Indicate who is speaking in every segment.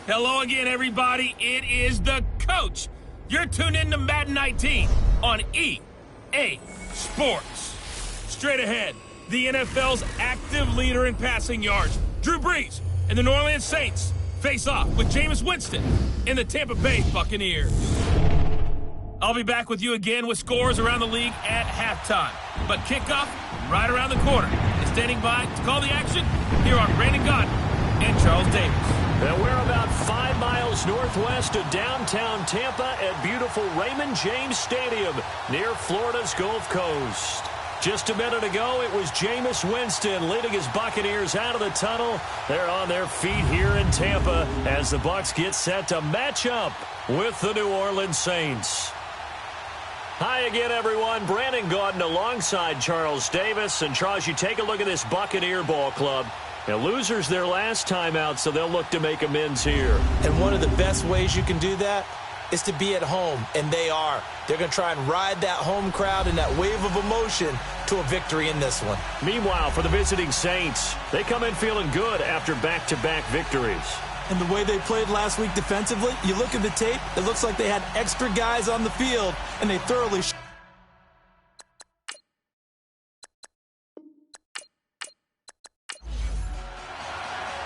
Speaker 1: Hello again, everybody. It is the coach. You're tuned in to Madden 19 on EA Sports. Straight ahead, the NFL's active leader in passing yards, Drew Brees, and the New Orleans Saints face off with Jameis Winston and the Tampa Bay Buccaneers. I'll be back with you again with scores around the league at halftime. But kickoff right around the corner. And standing by to call the action, here are Brandon Gaudin and Charles Davis.
Speaker 2: Now we're about 5 miles northwest of downtown Tampa at beautiful Raymond James Stadium near Florida's Gulf Coast. Just a minute ago, it was Jameis Winston leading his Buccaneers out of the tunnel. They're on their feet here in Tampa as the Bucs get set to match up with the New Orleans Saints. Hi again, everyone. Brandon Gaudin alongside Charles Davis. And Charles, you take a look at this Buccaneer ball club. Now, losers their last time out, so they'll look to make amends here.
Speaker 3: And one of the best ways you can do that is to be at home, and they are. They're going to try and ride that home crowd and that wave of emotion to a victory in this one.
Speaker 2: Meanwhile, for the visiting Saints, they come in feeling good after back-to-back victories.
Speaker 3: And the way they played last week defensively, you look at the tape, it looks like they had extra guys on the field, and they thoroughly...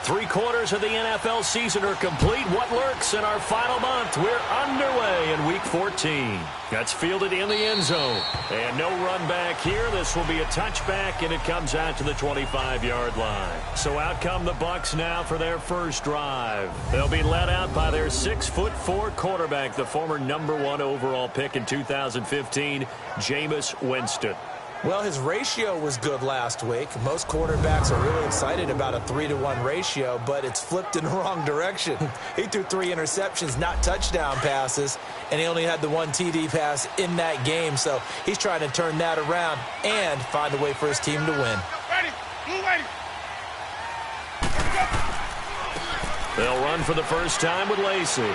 Speaker 2: Three-quarters of the NFL season are complete. What lurks in our final month? We're underway in Week 14. That's fielded in the end zone. And no run back here. This will be a touchback, and it comes out to the 25-yard line. So out come the Bucs now for their first drive. They'll be led out by their 6'4" quarterback, the former #1 overall pick in 2015, Jameis Winston.
Speaker 3: Well, his ratio was good last week. Most quarterbacks are really excited about a 3-to-1 ratio, but it's flipped in the wrong direction. He threw 3 interceptions, not touchdown passes, and he only had the 1 TD pass in that game. So he's trying to turn that around and find a way for his team to win.
Speaker 2: They'll run for the first time with Lacy.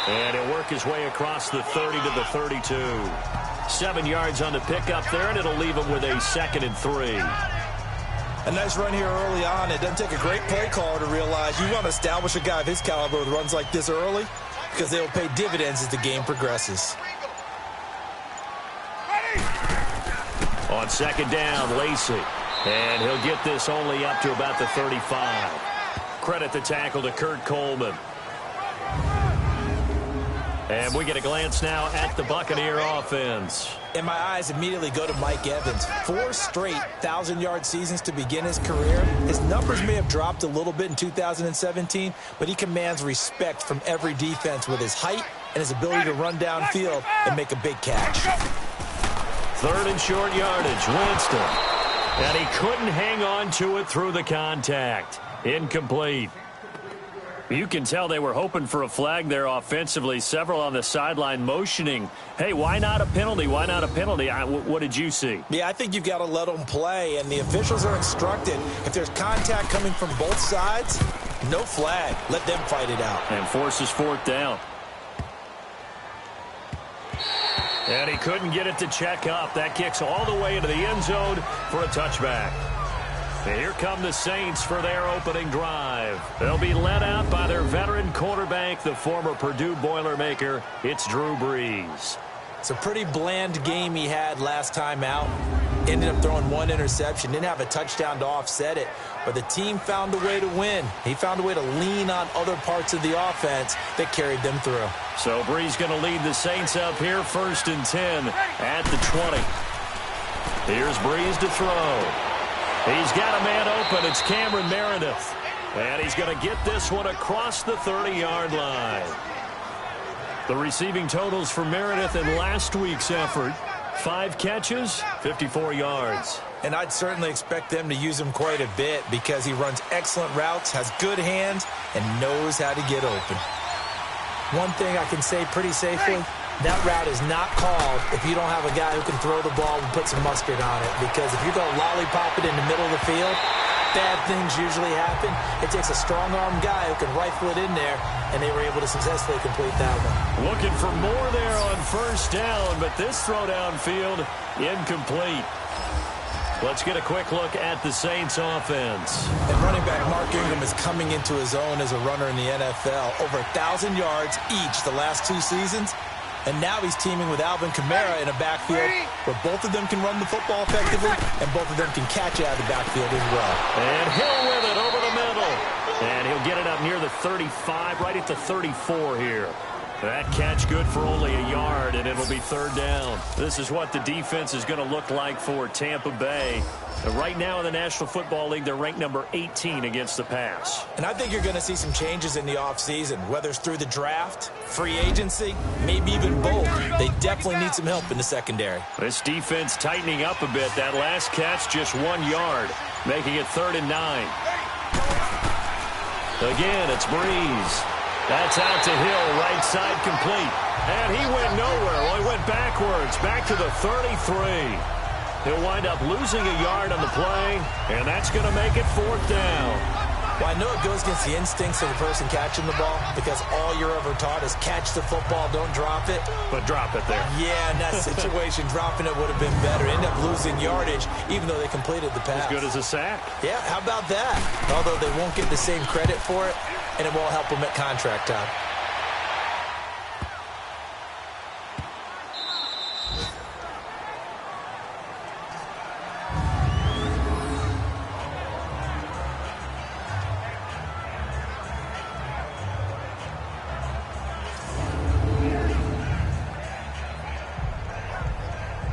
Speaker 2: And he'll work his way across the 30 to the 32. 7 yards on the pickup there, and it'll leave him with a 2nd and 3.
Speaker 3: A nice run here early on. It doesn't take a great play caller to realize you want to establish a guy of his caliber with runs like this early because they will pay dividends as the game progresses.
Speaker 2: On 2nd down, Lacy. And he'll get this only up to about the 35. Credit the tackle to Kurt Coleman. And we get a glance now at the Buccaneer offense.
Speaker 3: And my eyes immediately go to Mike Evans. 4 straight 1,000-yard seasons to begin his career. His numbers may have dropped a little bit in 2017, but he commands respect from every defense with his height and his ability to run downfield and make a big catch.
Speaker 2: 3rd and short yardage, Winston. And he couldn't hang on to it through the contact. Incomplete. You can tell they were hoping for a flag there offensively. Several on the sideline motioning. Hey, why not a penalty? Why not a penalty? What did you see?
Speaker 3: Yeah, I think you've got to let them play, and the officials are instructed. If there's contact coming from both sides, no flag. Let them fight it out.
Speaker 2: And forces 4th down. And he couldn't get it to check up. That kicks all the way into the end zone for a touchback. And here come the Saints for their opening drive. They'll be led out by their veteran quarterback, the former Purdue Boilermaker. It's Drew Brees.
Speaker 3: It's a pretty bland game he had last time out. Ended up throwing 1 interception. Didn't have a touchdown to offset it. But the team found a way to win. He found a way to lean on other parts of the offense that carried them through.
Speaker 2: So Brees going to lead the Saints up here, 1st and 10 at the 20. Here's Brees to throw. He's got a man open. It's Cameron Meredith. And he's going to get this one across the 30-yard line. The receiving totals for Meredith in last week's effort: 5 catches, 54 yards.
Speaker 3: And I'd certainly expect them to use him quite a bit because he runs excellent routes, has good hands, and knows how to get open. One thing I can say pretty safely, that route is not called if you don't have a guy who can throw the ball and put some mustard on it. Because if you're going to lollipop it in the middle of the field, bad things usually happen. It takes a strong-arm guy who can rifle it in there, and they were able to successfully complete that one.
Speaker 2: Looking for more there on 1st down, but this throw downfield incomplete. Let's get a quick look at the Saints offense.
Speaker 3: And running back Mark Ingram is coming into his own as a runner in the NFL. Over 1,000 yards each the last 2 seasons. And now he's teaming with Alvin Kamara in a backfield where both of them can run the football effectively and both of them can catch out of the backfield as well.
Speaker 2: And Hill with it over the middle. And he'll get it up near the 35, right at the 34 here. That catch good for only a yard, and it'll be 3rd down. This is what the defense is going to look like for Tampa Bay. Right now in the National Football League, they're ranked number 18 against the pass.
Speaker 3: And I think you're going to see some changes in the offseason, whether it's through the draft, free agency, maybe even both. They definitely need some help in the secondary.
Speaker 2: This defense tightening up a bit. That last catch, just 1 yard, making it 3rd and 9. Again, it's Breeze. That's out to Hill, right side complete. And he went nowhere. Well, he went backwards, back to the 33. He'll wind up losing a yard on the play, and that's going to make it 4th down.
Speaker 3: Well, I know it goes against the instincts of the person catching the ball because all you're ever taught is catch the football, don't drop it.
Speaker 2: But drop it there.
Speaker 3: Yeah, in that situation, dropping it would have been better. End up losing yardage, even though they completed the pass.
Speaker 2: As good as a sack.
Speaker 3: Yeah, how about that? Although they won't get the same credit for it, and it won't help them at contract time.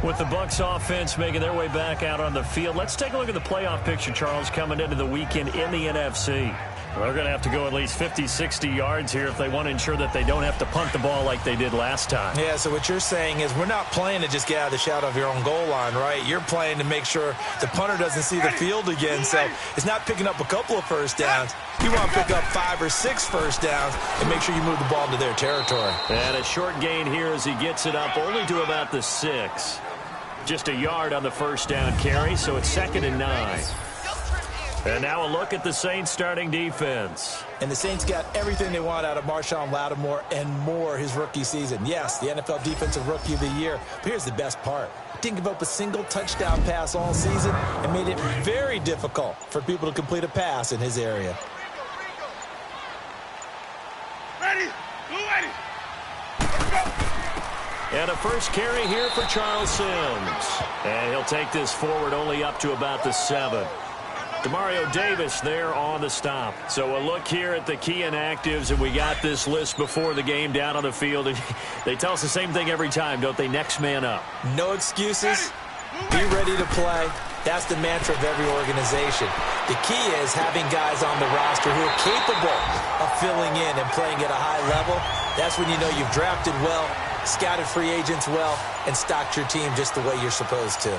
Speaker 2: With the Bucs offense making their way back out on the field, let's take a look at the playoff picture, Charles, coming into the weekend in the NFC. They're going to have to go at least 50, 60 yards here if they want to ensure that they don't have to punt the ball like they did last time.
Speaker 3: Yeah, so what you're saying is we're not playing to just get out of the shadow of your own goal line, right? You're playing to make sure the punter doesn't see the field again. So it's not picking up a couple of first downs. You want to pick up 5 or 6 first downs and make sure you move the ball into their territory.
Speaker 2: And a short gain here as he gets it up only to about the 6. Just a yard on the first down carry, so it's 2nd and 9. And now a look at the Saints starting defense.
Speaker 3: And the Saints got everything they want out of Marshawn Lattimore and more his rookie season. Yes, the NFL Defensive Rookie of the Year. But here's the best part. Didn't give up a single touchdown pass all season and made it very difficult for people to complete a pass in his area.
Speaker 4: Ready? Ready?
Speaker 2: And a first carry here for Charles Sims. And he'll take this forward only up to about the 7. Demario Davis there on the stop. So a look here at the key inactives, and we got this list before the game down on the field. And they tell us the same thing every time, don't they? Next man up.
Speaker 3: No excuses. Be ready to play. That's the mantra of every organization. The key is having guys on the roster who are capable of filling in and playing at a high level. That's when you know you've drafted well, scouted free agents well, and stocked your team just the way you're supposed to.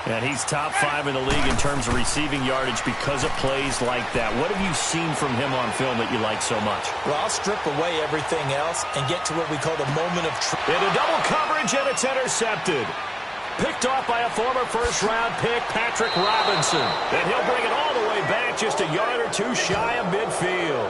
Speaker 2: And he's top 5 in the league in terms of receiving yardage because of plays like that. What have you seen from him on film that you like so much?
Speaker 3: Well, I'll strip away everything else and get to what we call the moment of truth.
Speaker 2: Into double coverage, and it's intercepted. Picked off by a former first-round pick, Patrick Robinson. And he'll bring it all the way back just a yard or 2 shy of midfield.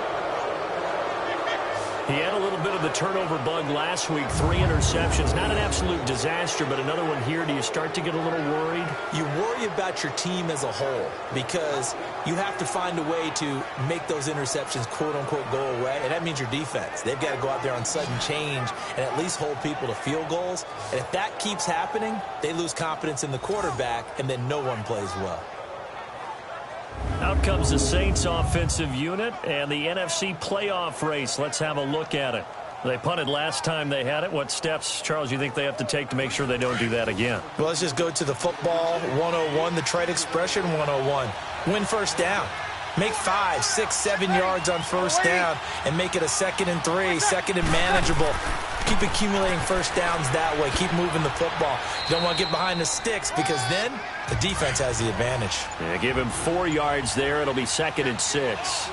Speaker 2: He had a little bit of the turnover bug last week, 3 interceptions. Not an absolute disaster, but another one here. Do you start to get a little worried?
Speaker 3: You worry about your team as a whole because you have to find a way to make those interceptions, quote-unquote, go away, and that means your defense. They've got to go out there on sudden change and at least hold people to field goals. And if that keeps happening, they lose confidence in the quarterback, and then no one plays well.
Speaker 2: Out comes the Saints offensive unit and the NFC playoff race. Let's have a look at it. They punted last time they had it. What steps, Charles, you think they have to take to make sure they don't do that again?
Speaker 3: Well, let's just go to the football 101, the trite expression 101. Win first down. Make 5, 6, 7 yards on first down and make it a 2nd and 3, 2nd and manageable. Keep accumulating first downs that way. Keep moving the football. You don't want to get behind the sticks because then the defense has the advantage.
Speaker 2: Yeah, give him 4 yards there. It'll be 2nd and 6.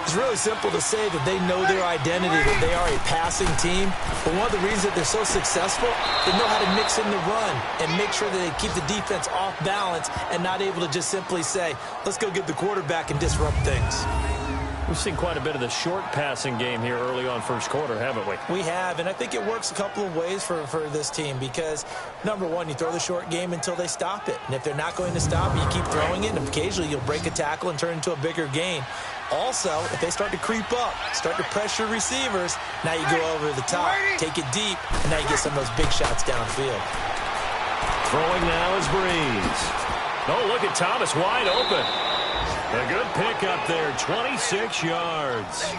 Speaker 3: It's really simple to say that they know their identity, that they are a passing team. But one of the reasons that they're so successful, they know how to mix in the run and make sure that they keep the defense off balance and not able to just simply say, let's go get the quarterback and disrupt things.
Speaker 2: We've seen quite a bit of the short passing game here early on first quarter, haven't we?
Speaker 3: We have, and I think it works a couple of ways for this team because, number one, you throw the short game until they stop it. And if they're not going to stop it, you keep throwing it, and occasionally you'll break a tackle and turn it into a bigger gain. Also, if they start to creep up, start to pressure receivers, now you go over the top, take it deep, and now you get some of those big shots downfield.
Speaker 2: Throwing now is Breeze. Oh, look at Thomas wide open. A good pick up there, 26 yards.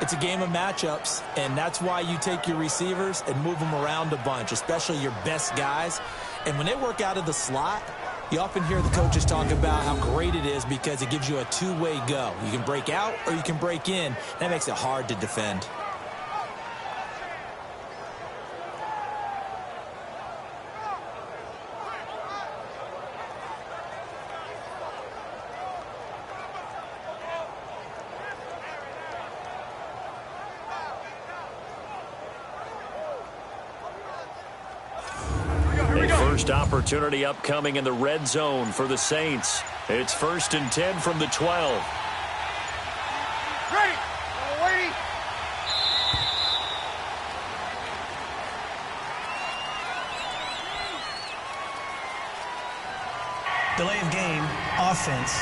Speaker 3: It's a game of matchups, and that's why you take your receivers and move them around a bunch, especially your best guys. And when they work out of the slot, you often hear the coaches talk about how great it is because it gives you a two-way go. You can break out or you can break in. That makes it hard to defend.
Speaker 2: First opportunity upcoming in the red zone for the Saints. It's 1st and 10 from the 12.
Speaker 4: Ready. Waiting.
Speaker 5: Delay of game, offense.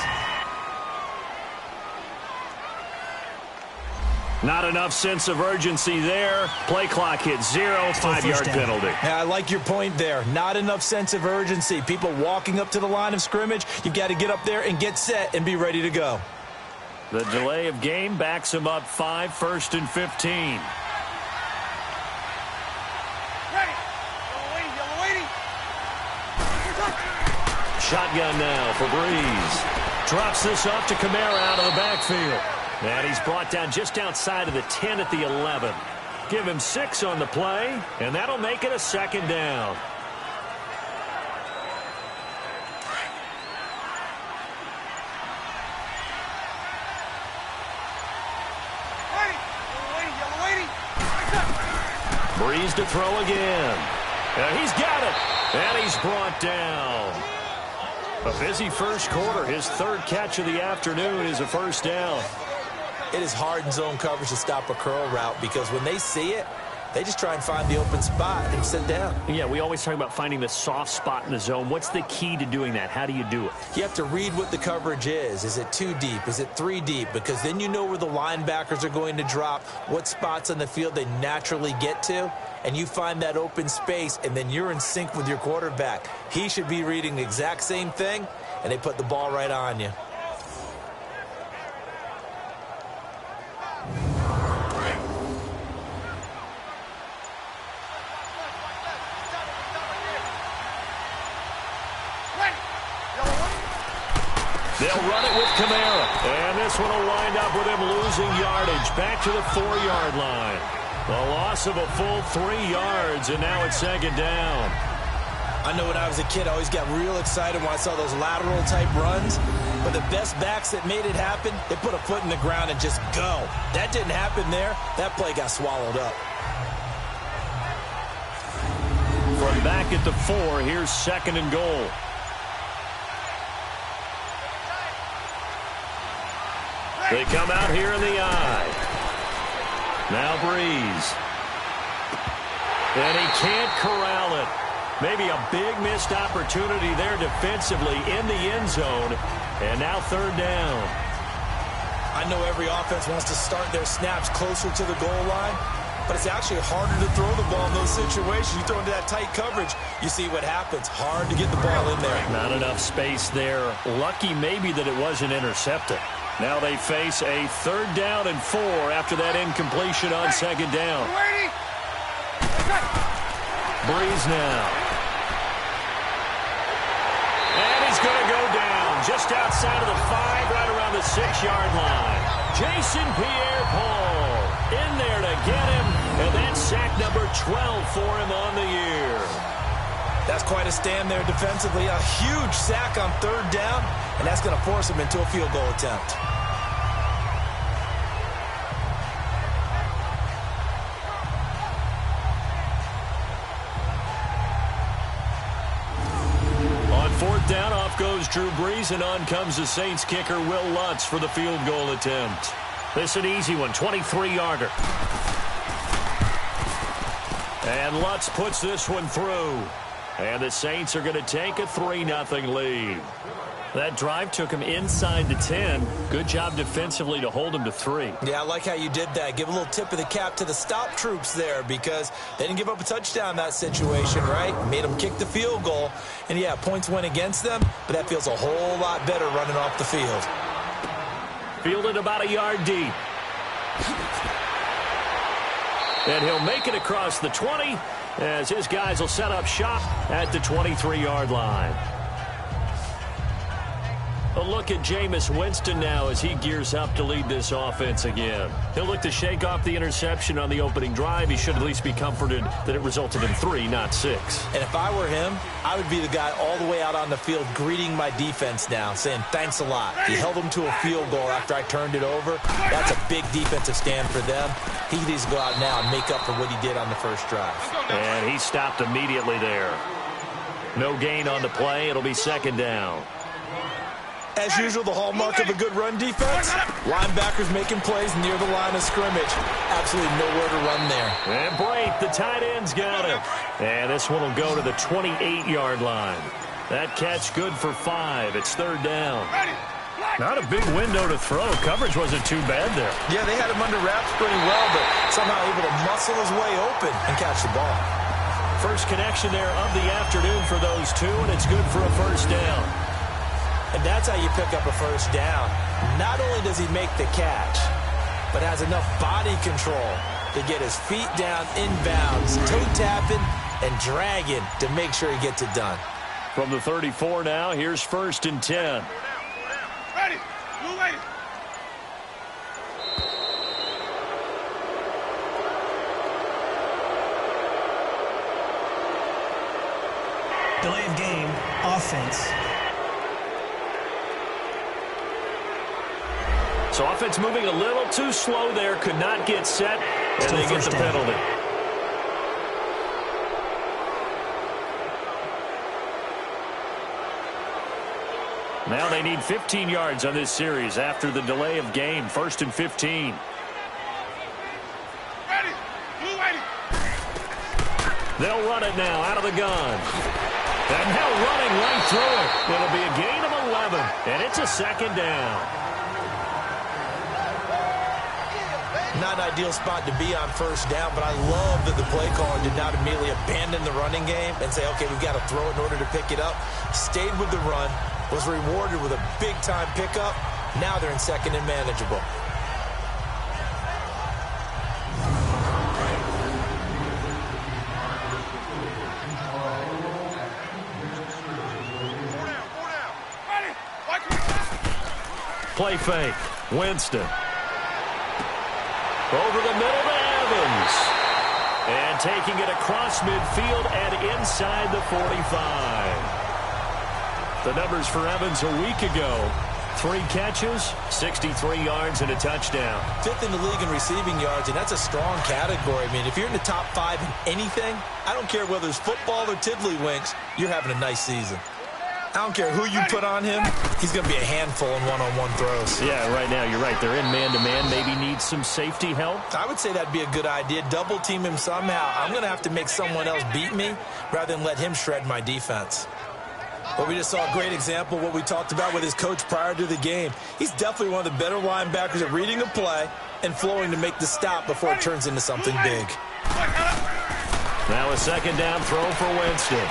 Speaker 2: Not enough sense of urgency there. Play clock hits 0, 5-yard penalty.
Speaker 3: Yeah, I like your point there. Not enough sense of urgency. People walking up to the line of scrimmage, you've got to get up there and get set and be ready to go.
Speaker 2: The delay of game backs him up 5, 1st and 15.
Speaker 4: Ready. Yellow waiting.
Speaker 2: Shotgun now for Breeze. Drops this off to Kamara out of the backfield. And he's brought down just outside of the 10 at the 11. Give him 6 on the play, and that'll make it a 2nd down.
Speaker 4: Yellow waiting.
Speaker 2: Breeze to throw again. And he's got it. And he's brought down. A busy first quarter. His 3rd catch of the afternoon is a 1st down.
Speaker 3: It is hard in zone coverage to stop a curl route because when they see it, they just try and find the open spot and sit down.
Speaker 2: Yeah, we always talk about finding the soft spot in the zone. What's the key to doing that? How do you do it?
Speaker 3: You have to read what the coverage is. Is it 2 deep? Is it 3 deep? Because then you know where the linebackers are going to drop, what spots on the field they naturally get to, and you find that open space, and then you're in sync with your quarterback. He should be reading the exact same thing, and they put the ball right on you.
Speaker 2: They'll run it with Kamara. And this one will wind up with him losing yardage back to the 4-yard line. A loss of a full 3 yards, and now it's 2nd down.
Speaker 3: I know when I was a kid, I always got real excited when I saw those lateral-type runs. But the best backs that made it happen, they put a foot in the ground and just go. That didn't happen there. That play got swallowed up.
Speaker 2: From back at the 4, here's 2nd and goal. They come out here in the eye. Now Breeze. And he can't corral it. Maybe a big missed opportunity there defensively in the end zone. And now 3rd down.
Speaker 3: I know every offense wants to start their snaps closer to the goal line, but it's actually harder to throw the ball in those situations. You throw into that tight coverage, you see what happens. Hard to get the ball in there.
Speaker 2: Not enough space there. Lucky maybe that it wasn't intercepted. Now they face a 3rd down and 4 after that incompletion on 2nd down. Breeze now. And he's going to go down just outside of the 5, right around the 6-yard line. Jason Pierre-Paul in there to get him, and that's sack number 12 for him on the year.
Speaker 3: That's quite a stand there defensively. A huge sack on 3rd down, and that's going to force him into a field goal attempt.
Speaker 2: fourth down, off goes Drew Brees, and on comes the Saints kicker, Will Lutz, for the field goal attempt. This is an easy one, 23-yarder. And Lutz puts this one through. And the Saints are going to take a 3-0 lead. That drive took him inside the 10. Good job defensively to hold him to 3.
Speaker 3: Yeah, I like how you did that. Give a little tip of the cap to the stop troops there because they didn't give up a touchdown in that situation, right? Made them kick the field goal. And, yeah, points went against them, but that feels a whole lot better running off the field.
Speaker 2: Fielded about a yard deep. And he'll make it across the 20 as his guys will set up shop at the 23-yard line. A look at Jameis Winston now as he gears up to lead this offense again. He'll look to shake off the interception on the opening drive. He should at least be comforted that it resulted in 3, not 6.
Speaker 3: And if I were him, I would be the guy all the way out on the field greeting my defense now, saying thanks a lot. He held them to a field goal after I turned it over. That's a big defensive stand for them. He needs to go out now and make up for what he did on the first drive.
Speaker 2: And he stopped immediately there. No gain on the play. It'll be second down.
Speaker 3: As usual, the hallmark of a good run defense, linebackers making plays near the line of scrimmage. Absolutely nowhere to run there.
Speaker 2: And Brate, the tight end's got it. And this one will go to the 28-yard line. That catch good for 5. It's third down. Not a big window to throw. Coverage wasn't too bad there.
Speaker 3: Yeah, they had him under wraps pretty well, but somehow able to muscle his way open and catch the ball.
Speaker 2: First connection there of the afternoon for those two, and it's good for a first down.
Speaker 3: And that's how you pick up a first down. Not only does he make the catch, but has enough body control to get his feet down inbounds, toe tapping and dragging to make sure he gets it done.
Speaker 2: From the 34 now, here's first and 10.
Speaker 4: Ready. Blue lady.
Speaker 5: Delay of game, offense.
Speaker 2: So offense moving a little too slow there. Could not get set, and
Speaker 5: Still
Speaker 2: they get the penalty. Now they need 15 yards on this series after the delay of game. First and 15.
Speaker 4: Ready. Blue lady.
Speaker 2: They'll run it now out of the gun. And now running right through it. It'll be a gain of 11, and it's a second down.
Speaker 3: Not an ideal spot to be on first down, but I love that the play caller did not immediately abandon the running game and say, okay, we've got to throw it in order to pick it up. Stayed with the run, was rewarded with a big-time pickup. Now they're in second and manageable.
Speaker 2: Play fake. Winston. Over the middle to Evans. And taking it across midfield and inside the 45. The numbers for Evans a week ago. 3 catches, 63 yards, and a touchdown. 5th
Speaker 3: in the league in receiving yards, and that's a strong category. I mean, if you're in the top 5 in anything, I don't care whether it's football or tiddlywinks, you're having a nice season. I don't care who you put on him, he's going to be a handful in one-on-one throws.
Speaker 2: Yeah, right now, you're right. They're in man-to-man. Maybe needs some safety help.
Speaker 3: I would say that'd be a good idea. Double-team him somehow. I'm going to have to make someone else beat me rather than let him shred my defense. But we just saw a great example of what we talked about with his coach prior to the game. He's definitely one of the better linebackers at reading a play and flowing to make the stop before it turns into something big.
Speaker 2: Now a second down throw for Winston.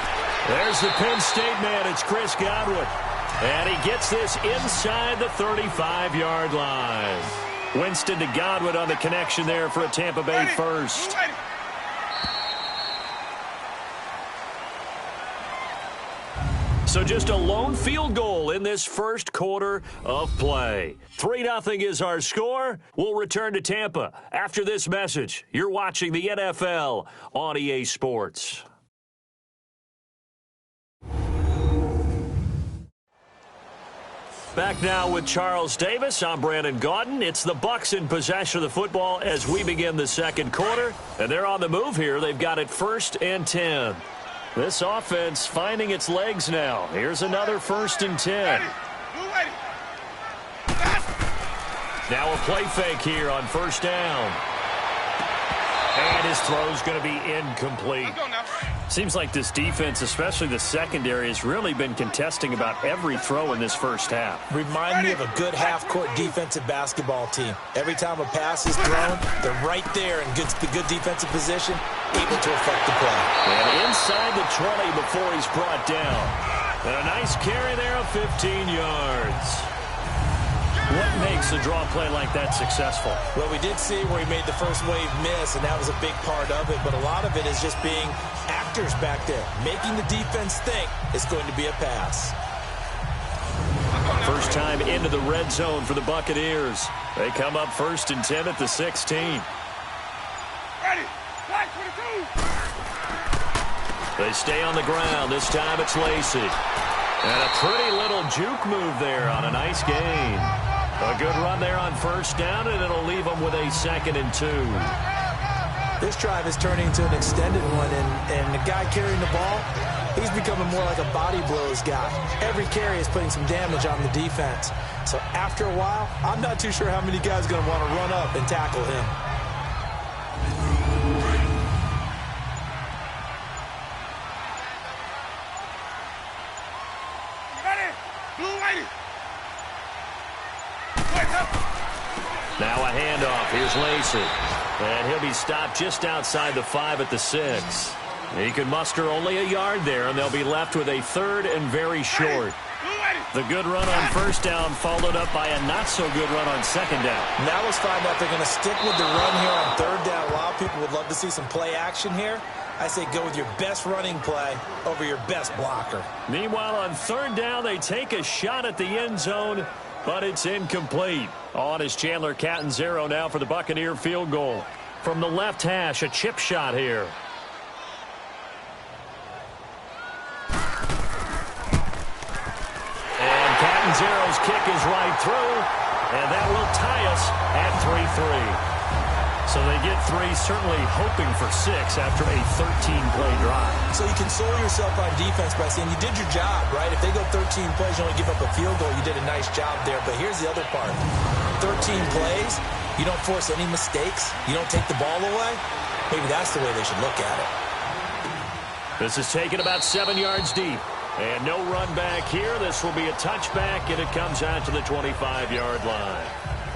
Speaker 2: There's the Penn State man. It's Chris Godwin. And he gets this inside the 35-yard line. Winston to Godwin on the connection there for a Tampa Bay first. So just a lone field goal in this first quarter of play. 3-0 is our score. We'll return to Tampa after this message. You're watching the NFL on EA Sports. Back now with Charles Davis. I'm Brandon Gaudin. It's the Bucs in possession of the football as we begin the second quarter. And they're on the move here. They've got it 1st and 10. This offense finding its legs now. Here's another 1st and 10. Now a play fake here on 1st down. And his throw's going to be incomplete. Seems like this defense, especially the secondary, has really been contesting about every throw in this first half.
Speaker 3: Remind me of a good half-court defensive basketball team. Every time a pass is thrown, they're right there in good defensive position, able to affect the play.
Speaker 2: And inside the 20 before he's brought down. And a nice carry there of 15 yards. What makes a draw play like that successful?
Speaker 3: Well, we did see where he made the first wave miss, and that was a big part of it. But a lot of it is just being actors back there, making the defense think it's going to be a pass.
Speaker 2: First time into the red zone for the Buccaneers. They come up 1st and 10 at the 16.
Speaker 4: Ready. Flag 22.
Speaker 2: They stay on the ground. This time it's Lacey. And a pretty little juke move there on a nice gain. A good run there on 1st down, and it'll leave them with a 2nd and 2.
Speaker 3: This drive is turning into an extended one, and the guy carrying the ball, he's becoming more like a body blows guy. Every carry is putting some damage on the defense. So after a while, I'm not too sure how many guys are going to want to run up and tackle him.
Speaker 2: Now a handoff. Here's Lacey. And he'll be stopped just outside the 5 at the 6. He can muster only a yard there, and they'll be left with a 3rd and very short. The good run on 1st down followed up by a not-so-good run on 2nd down.
Speaker 3: Now let's find out they're going to stick with the run here on 3rd down. A lot of people would love to see some play action here. I say go with your best running play over your best blocker.
Speaker 2: Meanwhile, on 3rd down, they take a shot at the end zone, but it's incomplete. On is Chandler Catanzaro now for the Buccaneer field goal. From the left hash, a chip shot here. And Catanzaro's kick is right through, and that will tie us at 3-3. So they get 3, certainly hoping for 6 after a 13-play drive.
Speaker 3: So you console yourself on defense by saying you did your job, right? If they go 13 plays, you only give up a field goal, you did a nice job there. But here's the other part. 13 plays, you don't force any mistakes, you don't take the ball away. Maybe that's the way they should look at it.
Speaker 2: This is taken about 7 yards deep. And no run back here. This will be a touchback, and it comes out to the 25-yard line.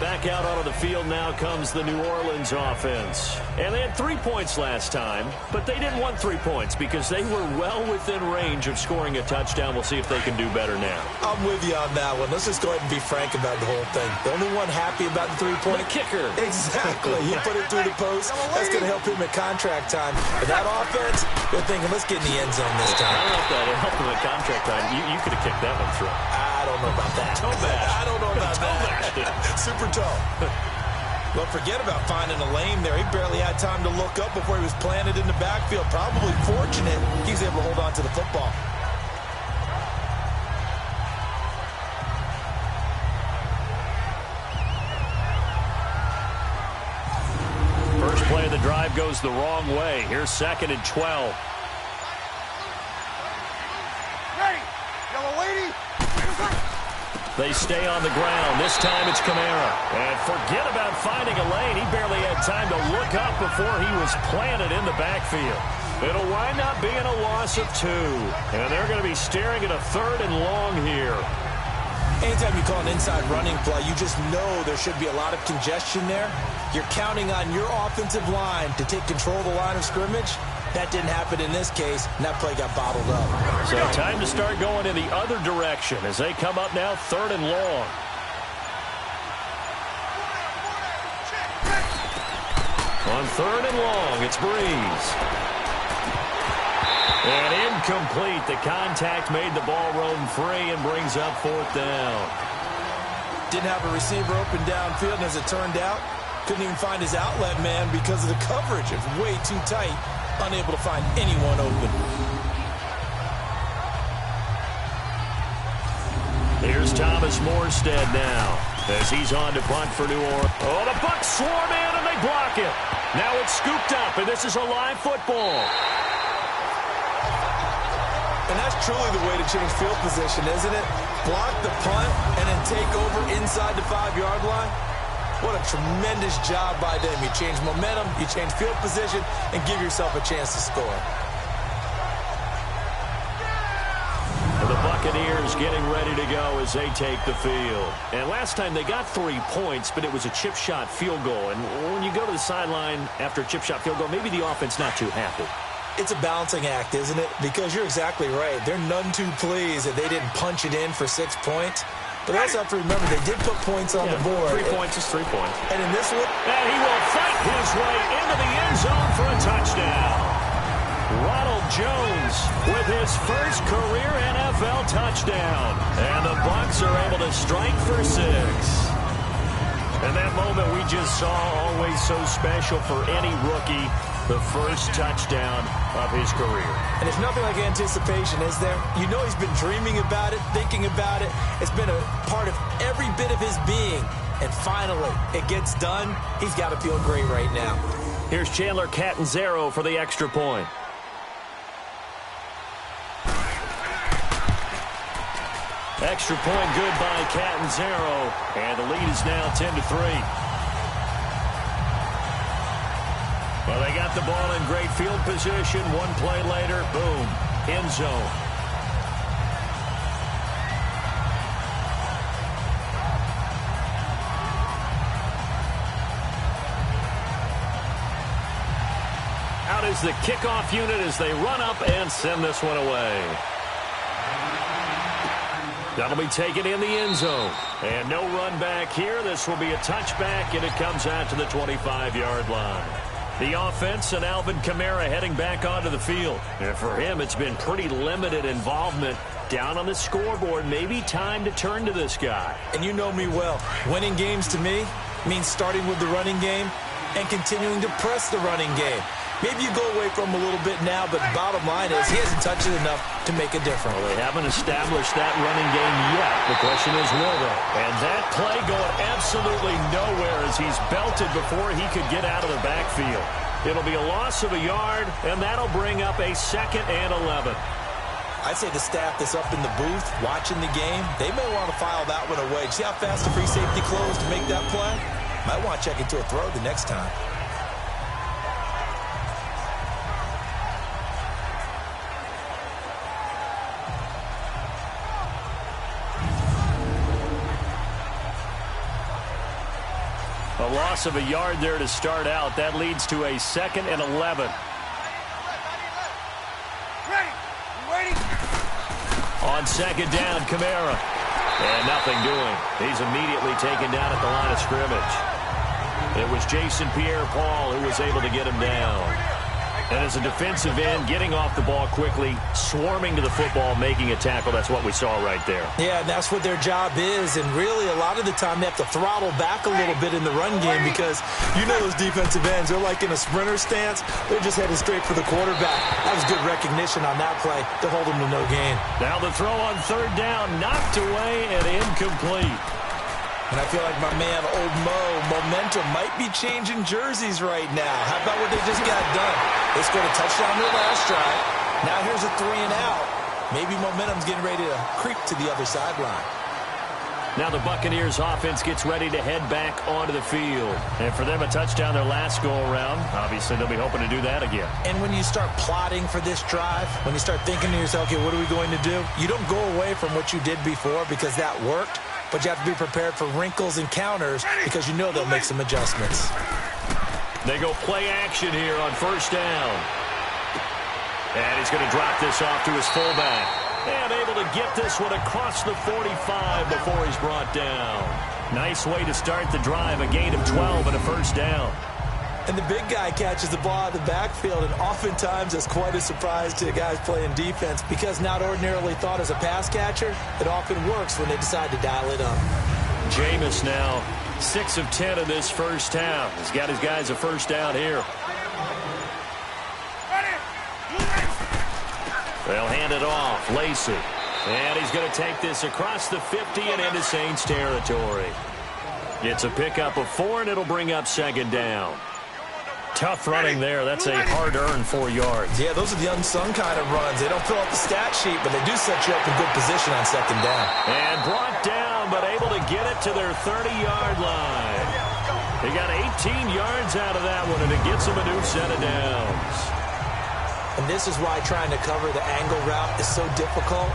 Speaker 2: Back out onto the field now comes the New Orleans offense. And they had 3 points last time, but they didn't want 3 points because they were well within range of scoring a touchdown. We'll see if they can do better now.
Speaker 3: I'm with you on that one. Let's just go ahead and be frank about the whole thing. The only one happy about the 3-point
Speaker 2: kicker.
Speaker 3: Exactly. He put it through the post. That's going to help him at contract time. But that offense, they're thinking, let's get in the end zone this time.
Speaker 2: I don't know if that helped him at contract time. You could have kicked that one through.
Speaker 3: I don't know about that.
Speaker 2: Toe bash.
Speaker 3: I don't know about that. Super toe. Well, forget about finding a lane there. He barely had time to look up before he was planted in the backfield. Probably fortunate he was able to hold on to the football.
Speaker 2: First play of the drive goes the wrong way. Here's 2nd and 12.
Speaker 4: Ready. Yellow lady.
Speaker 2: They stay on the ground. This time it's Kamara. And forget about finding a lane. He barely had time to look up before he was planted in the backfield. It'll wind up being a loss of 2. And they're going to be staring at a 3rd and long here.
Speaker 3: Anytime you call an inside running play, you just know there should be a lot of congestion there. You're counting on your offensive line to take control of the line of scrimmage. That didn't happen in this case, and that play got bottled up.
Speaker 2: So time to start going in the other direction as they come up now 3rd and long. On 3rd and long, it's Breeze. And incomplete. The contact made the ball roam free and brings up 4th down.
Speaker 3: Didn't have a receiver open downfield, and as it turned out, couldn't even find his outlet man because of the coverage. It was way too tight. Unable to find anyone open.
Speaker 2: Here's Thomas Morstead now as he's on to punt for New Orleans. Oh, the Bucs swarm in and they block it. Now it's scooped up, and this is a live football.
Speaker 3: truly the way to change field position, isn't it? Block the punt and then take over inside the 5-yard line. What a tremendous job by them. You change momentum, you change field position, and give yourself a chance to score.
Speaker 2: And the Buccaneers getting ready to go as they take the field. And last time they got 3 points, but it was a chip shot field goal. And when you go to the sideline after a chip shot field goal, maybe the offense not too happy.
Speaker 3: It's a balancing act, isn't it? Because you're exactly right. They're none too pleased that they didn't punch it in for 6 points. But also have to remember, they did put points on the board.
Speaker 2: 3 points is 3 points.
Speaker 3: And in this one...
Speaker 2: And he will fight his way into the end zone for a touchdown. Ronald Jones with his first career NFL touchdown. And the Bucs are able to strike for 6. And that moment we just saw, always so special for any rookie, the first touchdown of his career.
Speaker 3: And there's nothing like anticipation, is there? You know he's been dreaming about it, thinking about it. It's been a part of every bit of his being. And finally, it gets done. He's got to feel great right now.
Speaker 2: Here's Chandler Catanzaro for the extra point. Extra point good by Catanzaro. And the lead is now 10-3. Well, they got the ball in great field position. One play later, boom, end zone. Out is the kickoff unit as they run up and send this one away. That'll be taken in the end zone. And no run back here. This will be a touchback, and it comes out to the 25-yard line. The offense and Alvin Kamara heading back onto the field. And for him, it's been pretty limited involvement down on the scoreboard. Maybe time to turn to this guy.
Speaker 3: And you know me well. Winning games to me means starting with the running game and continuing to press the running game. Maybe you go away from him a little bit now, but bottom line is he hasn't touched it enough to make a difference.
Speaker 2: Well, they haven't established that running game yet. The question is, will they? And that play going absolutely nowhere as he's belted before he could get out of the backfield. It'll be a loss of a yard, and that'll bring up a 2nd and 11.
Speaker 3: I'd say the staff that's up in the booth watching the game, they may want to file that one away. See how fast the free safety closed to make that play? Might want to check into a throw the next time.
Speaker 2: A loss of a yard there to start out. That leads to a 2nd and 11.
Speaker 4: Ready? You waiting?
Speaker 2: On 2nd down, Kamara. And nothing doing. He's immediately taken down at the line of scrimmage. It was Jason Pierre-Paul who was able to get him down. And as a defensive end, getting off the ball quickly, swarming to the football, making a tackle, that's what we saw right there.
Speaker 3: Yeah, and that's what their job is. And really, a lot of the time, they have to throttle back a little bit in the run game because you know those defensive ends, they're like in a sprinter stance. They're just headed straight for the quarterback. That was good recognition on that play to hold them to no gain.
Speaker 2: Now the throw on 3rd down, knocked away and incomplete.
Speaker 3: And I feel like my man, Old Mo, momentum might be changing jerseys right now. How about what they just got done? They scored a touchdown their last drive. Now here's a 3 and out. Maybe momentum's getting ready to creep to the other sideline.
Speaker 2: Now the Buccaneers offense gets ready to head back onto the field. And for them, a touchdown their last go-around. Obviously, they'll be hoping to do that again.
Speaker 3: And when you start plotting for this drive, when you start thinking to yourself, okay, what are we going to do? You don't go away from what you did before because that worked. But you have to be prepared for wrinkles and counters because you know they'll make some adjustments.
Speaker 2: They go play action here on 1st down. And he's going to drop this off to his fullback. And able to get this one across the 45 before he's brought down. Nice way to start the drive, a gain of 12 and a 1st down.
Speaker 3: And the big guy catches the ball out of the backfield, and oftentimes it's quite a surprise to the guys playing defense because not ordinarily thought as a pass catcher, it often works when they decide to dial it up.
Speaker 2: Jameis now 6 of 10 in this first half. He's got his guys a 1st down here. They'll hand it off. Lacey. And he's going to take this across the 50 and into Saints territory. It's a pickup of 4, and it'll bring up 2nd down. Tough running there. That's a hard-earned 4 yards.
Speaker 3: Yeah, those are the unsung kind of runs. They don't fill out the stat sheet, but they do set you up in good position on second down.
Speaker 2: And brought down, but able to get it to their 30-yard line. He got 18 yards out of that one, and it gets him a new set of downs.
Speaker 3: And this is why trying to cover the angle route is so difficult.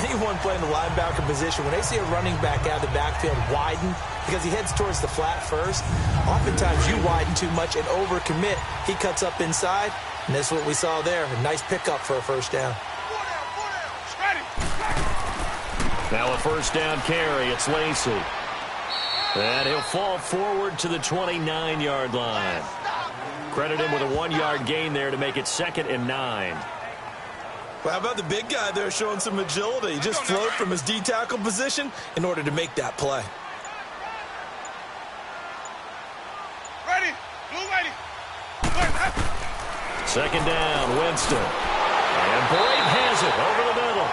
Speaker 3: Anyone playing the linebacker position, when they see a running back out of the backfield widen, because he heads towards the flat first, oftentimes you widen too much and overcommit. He cuts up inside, and that's what we saw there. A nice pickup for a first down.
Speaker 2: Now a first down carry. It's Lacy. And he'll fall forward to the 29-yard line. Credit him with a 1-yard gain there to make it 2nd and 9.
Speaker 3: Well, how about the big guy there showing some agility? He just flowed from his D-tackle position in order to make that play.
Speaker 4: Ready. Blue ready.
Speaker 2: Second down, Winston. And Blake has it over the middle.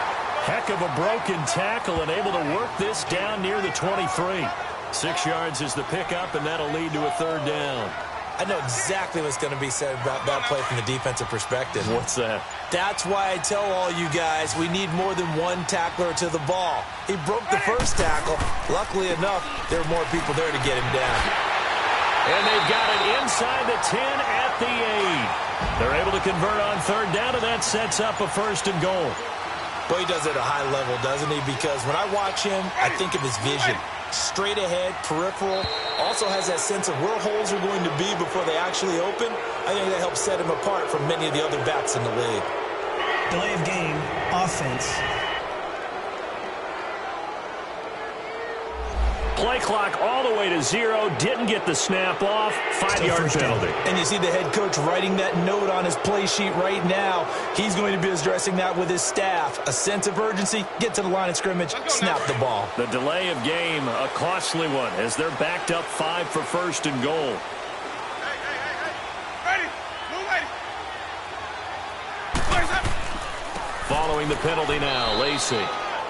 Speaker 2: Heck of a broken tackle and able to work this down near the 23. 6 yards is the pickup, and that'll lead to a 3rd down.
Speaker 3: I know exactly what's going to be said about that play from the defensive perspective.
Speaker 2: What's that?
Speaker 3: That's why I tell all you guys we need more than one tackler to the ball. He broke the first tackle. Luckily enough, there were more people there to get him down.
Speaker 2: And they've got it inside the 10 at the 8. They're able to convert on 3rd down, and that sets up a 1st and goal.
Speaker 3: Boy, he does it at a high level, doesn't he? Because when I watch him, I think of his vision. Straight ahead, peripheral, also has that sense of where holes are going to be before they actually open. I think that helps set him apart from many of the other backs in the league.
Speaker 5: Delay of game, offense.
Speaker 2: Play clock all the way to 0. Didn't get the snap off. 5-yard penalty.
Speaker 3: And you see the head coach writing that note on his play sheet right now. He's going to be addressing that with his staff. A sense of urgency, get to the line of scrimmage, snap the ball.
Speaker 2: The delay of game, a costly one, as they're backed up 5 for 1st and goal.
Speaker 4: Ready. Blue ready.
Speaker 2: Following the penalty now, Lacy.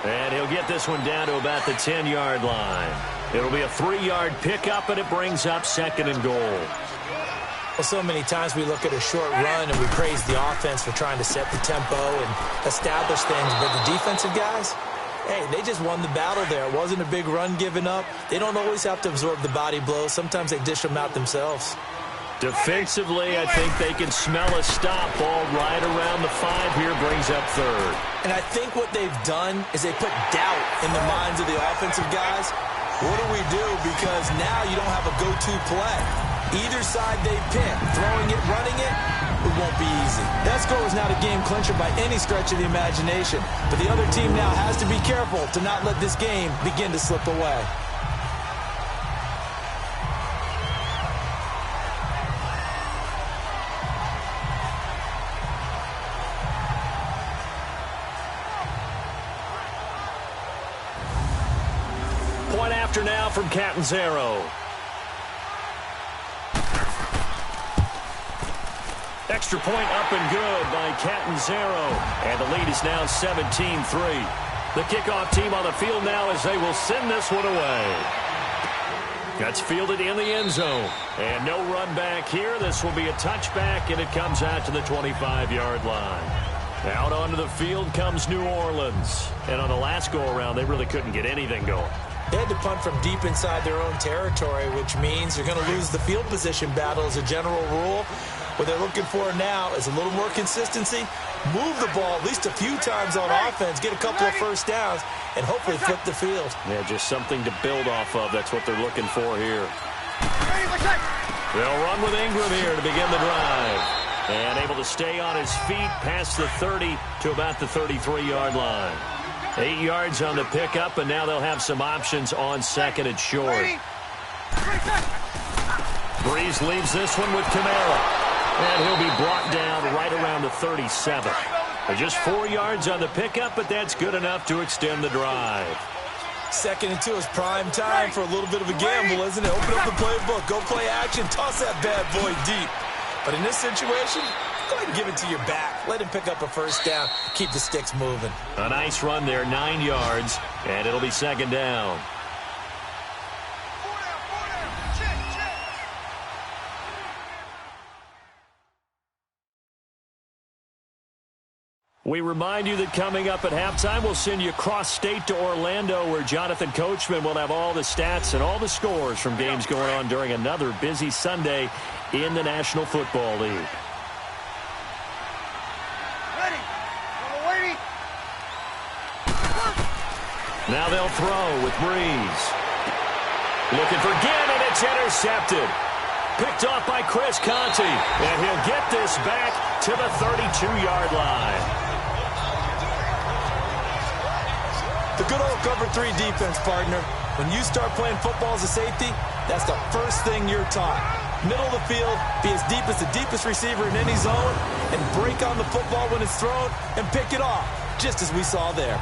Speaker 2: And he'll get this one down to about the 10-yard line. It'll be a 3-yard pickup, and it brings up 2nd and goal.
Speaker 3: Well, so many times we look at a short run and we praise the offense for trying to set the tempo and establish things. But the defensive guys, hey, they just won the battle there. It wasn't a big run given up. They don't always have to absorb the body blows. Sometimes they dish them out themselves.
Speaker 2: Defensively, I think they can smell a stop. Ball right around the 5 here, brings up 3rd.
Speaker 3: And I think what they've done is they put doubt in the minds of the offensive guys. What do we do? Because now you don't have a go-to play. Either side they pick, throwing it, running it, it won't be easy. That score was not a game clincher by any stretch of the imagination. But the other team now has to be careful to not let this game begin to slip away.
Speaker 2: Point after now from Catanzaro. Extra point up and good by Catanzaro. And the lead is now 17-3. The kickoff team on the field now as they will send this one away. That's fielded in the end zone. And no run back here. This will be a touchback, and it comes out to the 25-yard line. Out onto the field comes New Orleans. And on the last go-around, they really couldn't get anything going.
Speaker 3: They had to punt from deep inside their own territory, which means they're going to lose the field position battle as a general rule. What they're looking for now is a little more consistency, move the ball at least a few times on offense, get a couple of first downs, and hopefully flip the field.
Speaker 2: Yeah, just something to build off of. That's what they're looking for here. They'll run with Ingram here to begin the drive. And able to stay on his feet past the 30 to about the 33-yard line. 8 yards on the pickup, and now they'll have some options on 2nd and short. Breeze leaves this one with Kamara. And he'll be brought down right around the 37. Just 4 yards on the pickup, but that's good enough to extend the drive.
Speaker 3: 2nd and 2 is prime time for a little bit of a gamble, isn't it? Open up the playbook, go play action, toss that bad boy deep. But in this situation, go ahead and give it to your back. Let him pick up a first down. Keep the sticks moving.
Speaker 2: A nice run there, 9 yards, and it'll be 2nd down. We remind you that coming up at halftime, we'll send you cross-state to Orlando, where Jonathan Coachman will have all the stats and all the scores from games going on during another busy Sunday in the National Football League.
Speaker 4: Ready. Waiting.
Speaker 2: Now they'll throw with Breeze. Looking for Ginn, and it's intercepted. Picked off by Chris Conte, and he'll get this back to the 32-yard line.
Speaker 3: The good old cover 3 defense, partner. When you start playing football as a safety, that's the first thing you're taught. Middle of the field, be as deep as the deepest receiver in any zone, and break on the football when it's thrown and pick it off, just as we saw there.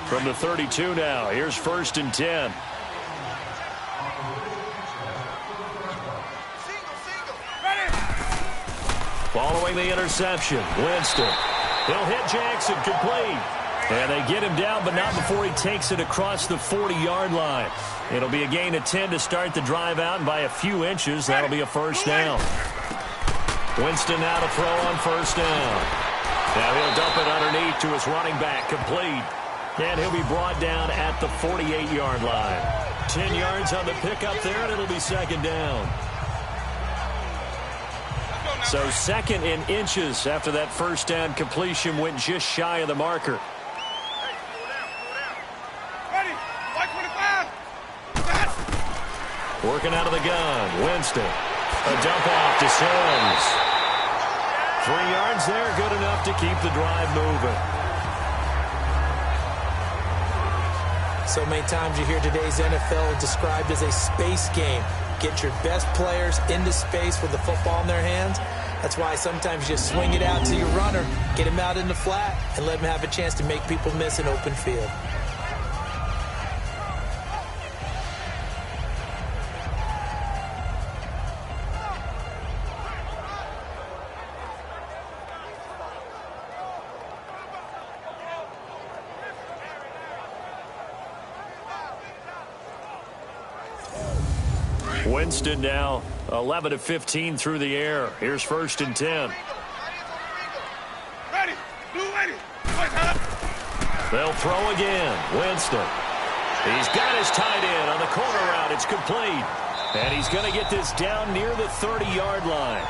Speaker 2: From the 32 now, here's 1st and 10. Following the interception, Winston. He'll hit Jackson, complete. And they get him down, but not before he takes it across the 40-yard line. It'll be a gain of 10 to start the drive out, and by a few inches, that'll be a first down. Winston now to throw on 1st down. Now he'll dump it underneath to his running back, complete. And he'll be brought down at the 48-yard line. 10 yards on the pickup there, and it'll be 2nd down. So 2nd in inches after that 1st down completion went just shy of the marker.
Speaker 4: Ready. White 25.
Speaker 2: Working out of the gun, Winston. A dump off to Sims. 3 yards there, good enough to keep the drive moving.
Speaker 3: So many times you hear today's NFL described as a space game. Get your best players into space with the football in their hands. That's why sometimes you just swing it out to your runner, get him out in the flat, and let him have a chance to make people miss an open field.
Speaker 2: Winston now 11 of 15 through the air. Here's 1st and 10.
Speaker 4: Ready. Blue ready.
Speaker 2: They'll throw again. Winston. He's got his tight end on the corner route. It's complete. And he's going to get this down near the 30-yard line.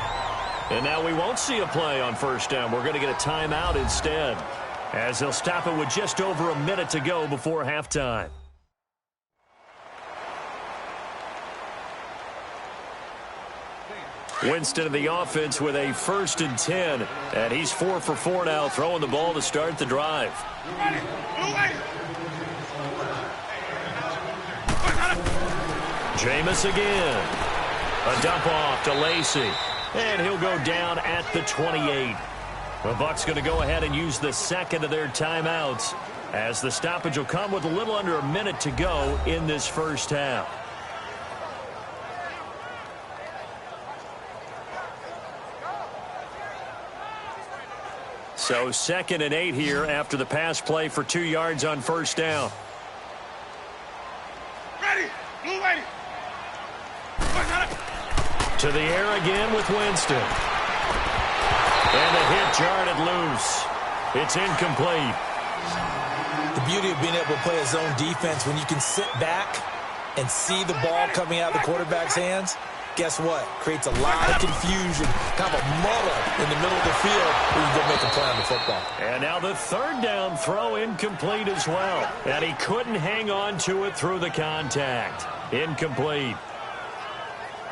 Speaker 2: And now we won't see a play on 1st down. We're going to get a timeout instead, as they'll stop it with just over a minute to go before halftime. Winston of the offense with a 1st and 10. And he's 4 for 4 now, throwing the ball to start the drive. Jameis again. A dump off to Lacey. And he'll go down at the 28. The Bucs going to go ahead and use the 2nd of their timeouts, as the stoppage will come with a little under a minute to go in this 1st half. So 2nd and 8 here after the pass play for 2 yards on 1st down.
Speaker 4: Ready. Blue ready.
Speaker 2: To the air again with Winston. And the hit jarred it loose. It's incomplete.
Speaker 3: The beauty of being able to play a zone defense, when you can sit back and see the ball coming out of the quarterback's hands, guess what? Creates a lot of confusion, kind of a muddle in the middle of the field where you can go make a play on the football.
Speaker 2: And now the 3rd down throw incomplete as well. And he couldn't hang on to it through the contact. Incomplete.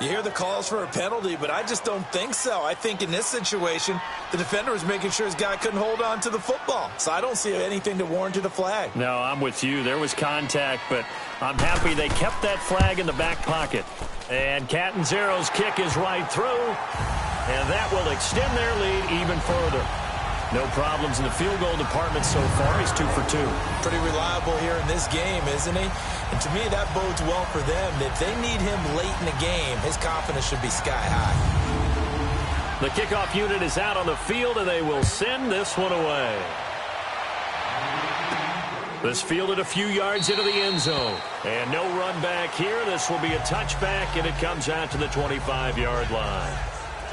Speaker 3: You hear the calls for a penalty, but I just don't think so. I think in this situation, the defender was making sure his guy couldn't hold on to the football. So I don't see anything to warrant a flag.
Speaker 2: No, I'm with you. There was contact, but I'm happy they kept that flag in the back pocket. And Catanzaro's kick is right through, and that will extend their lead even further. No problems in the field goal department so far. He's 2 for 2.
Speaker 3: Pretty reliable here in this game, isn't he? And to me, that bodes well for them. If they need him late in the game, his confidence should be sky high.
Speaker 2: The kickoff unit is out on the field, and they will send this one away. This fielded a few yards into the end zone. And no run back here. This will be a touchback, and it comes out to the 25-yard line.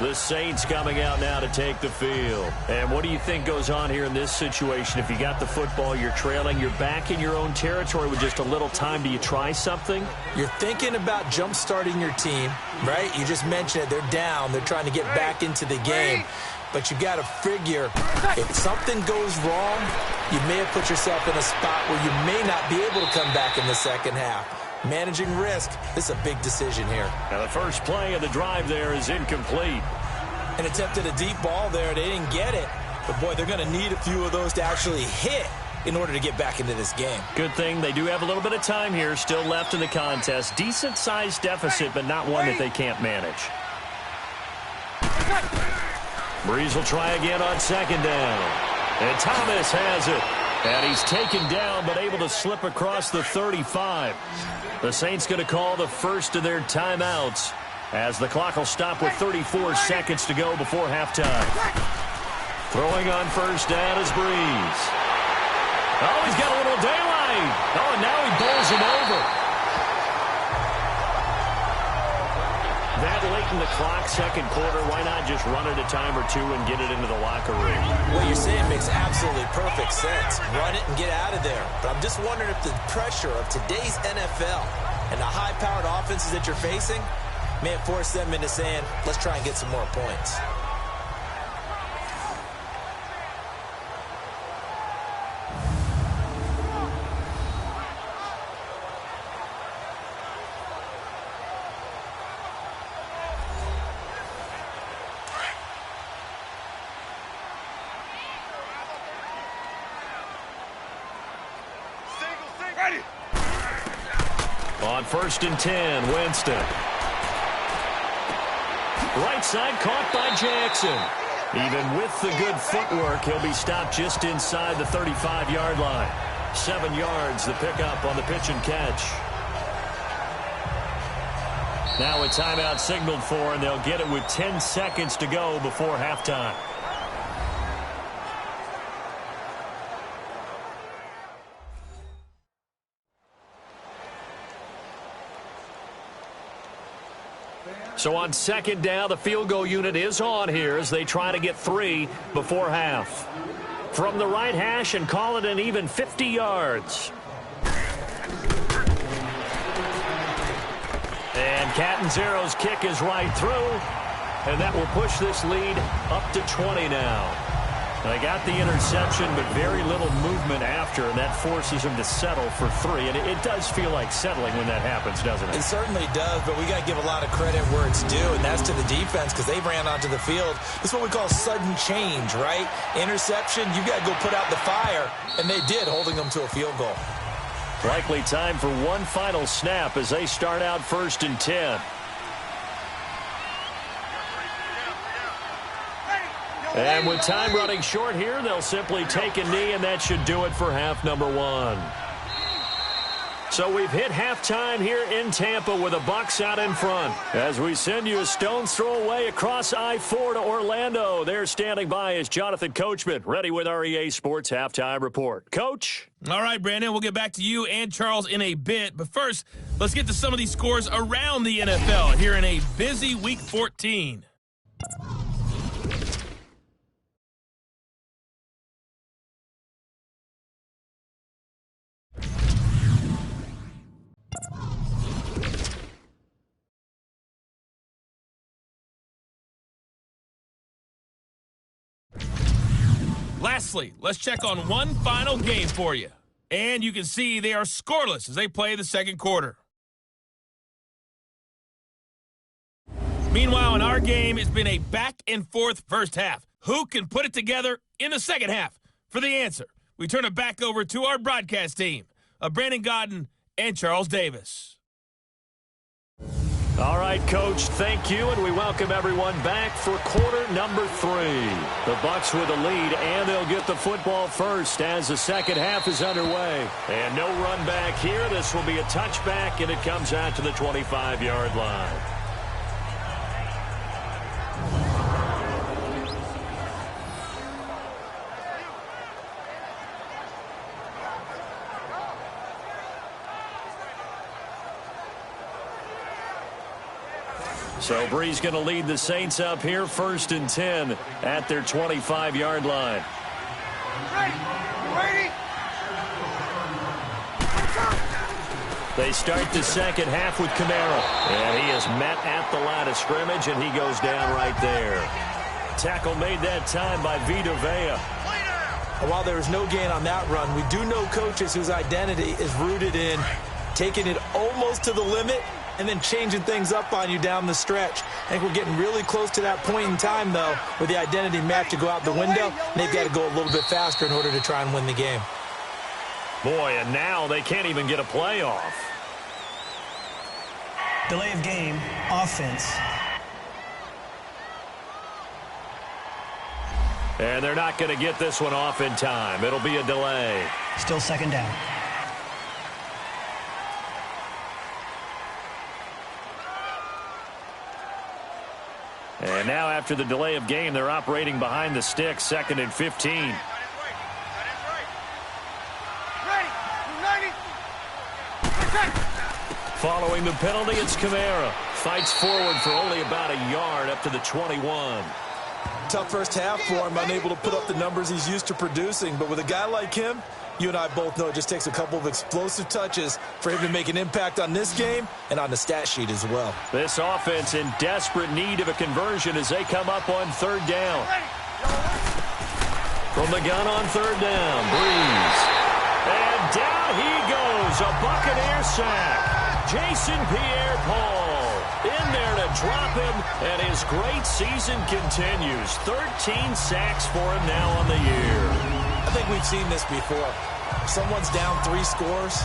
Speaker 2: The Saints coming out now to take the field. And what do you think goes on here in this situation? If you got the football, you're trailing, you're back in your own territory with just a little time. Do you try something?
Speaker 3: You're thinking about jump-starting your team, right? You just mentioned it. They're down. They're trying to get back into the game. But you got to figure, if something goes wrong, you may have put yourself in a spot where you may not be able to come back in the second half. Managing risk, this is a big decision here.
Speaker 2: Now the first play of the drive there is incomplete.
Speaker 3: And attempted a deep ball there. They didn't get it. But, boy, they're going to need a few of those to actually hit in order to get back into this game.
Speaker 2: Good thing they do have a little bit of time here still left in the contest. Decent-sized deficit, but not one that they can't manage. Breeze will try again on second down. And Thomas has it. And he's taken down but able to slip across the 35. The Saints going to call the first of their timeouts as the clock will stop with 34 seconds to go before halftime. Throwing on first down is Breeze. Oh, he's got a little daylight. Oh, and now he bowls him over. That late in the clock, second quarter, why not just run it a time or two and get it into the locker room?
Speaker 3: What you're saying makes absolutely perfect sense. Run it and get out of there. But I'm just wondering if the pressure of today's NFL and the high-powered offenses that you're facing may have forced them into saying, let's try and get some more points.
Speaker 2: On first and 10, Winston. Right side caught by Jackson. Even with the good footwork, he'll be stopped just inside the 35-yard line. 7 yards, the pickup on the pitch and catch. Now a timeout signaled for, and they'll get it with 10 seconds to go before halftime. So on second down, the field goal unit is on here as they try to get 3 before half. From the right hash and call it an even 50 yards. And Catanzero's kick is right through. And that will push this lead up to 20 now. They got the interception, but very little movement after, and that forces them to settle for 3. And it does feel like settling when that happens, doesn't it?
Speaker 3: It certainly does, but we got to give a lot of credit where it's due, and that's to the defense because they ran onto the field. This is what we call sudden change, right? Interception, you got to go put out the fire, and they did, holding them to a field goal.
Speaker 2: Likely time for one final snap as they start out first and 10. And with time running short here, they'll simply take a knee, and that should do it for half number 1. So we've hit halftime here in Tampa with the Bucs out in front. As we send you a stone's throw away across I-4 to Orlando. There standing by is Jonathan Coachman, ready with our EA Sports Halftime Report. Coach?
Speaker 1: All right, Brandon, we'll get back to you and Charles in a bit. But first, let's get to some of these scores around the NFL here in a busy Week 14. Lastly, let's check on one final game for you. And you can see they are scoreless as they play the second quarter. Meanwhile, in our game, it's been a back-and-forth first half. Who can put it together in the second half? For the answer, we turn it back over to our broadcast team of Brandon Godden and Charles Davis.
Speaker 2: All right, Coach, thank you, and we welcome everyone back for quarter number 3. The Bucs with the lead, and they'll get the football first as the second half is underway. And no run back here. This will be a touchback, and it comes out to the 25-yard line. So Bree's going to lead the Saints up here 1st and 10 at their 25-yard line.
Speaker 4: Ready.
Speaker 2: They start the second half with Kamara. And he is met at the line of scrimmage, and he goes down right there. Tackle made that time by Vita Vea.
Speaker 3: While there was no gain on that run, we do know coaches whose identity is rooted in taking it almost to the limit and then changing things up on you down the stretch. I think we're getting really close to that point in time, though, where the identity map to go out the window. They've got to go a little bit faster in order to try and win the game.
Speaker 2: Boy, and now they can't even get a play off.
Speaker 5: Delay of game, offense.
Speaker 2: And they're not going to get this one off in time. It'll be a delay.
Speaker 5: Still second down.
Speaker 2: And now after the delay of game, they're operating behind the sticks, 2nd and 15. Following the penalty, it's Kamara. Fights forward for only about a yard up to the 21.
Speaker 3: Tough first half for him, unable to put up the numbers he's used to producing. But with a guy like him, you and I both know it just takes a couple of explosive touches for him to make an impact on this game and on the stat sheet as well.
Speaker 2: This offense in desperate need of a conversion as they come up on 3rd down. From the gun on 3rd down, Breeze. And down he goes, a Buccaneer sack. Jason Pierre-Paul in there to drop him, and his great season continues. 13 sacks for him now on the year.
Speaker 3: I think we've seen this before. If someone's down 3 scores,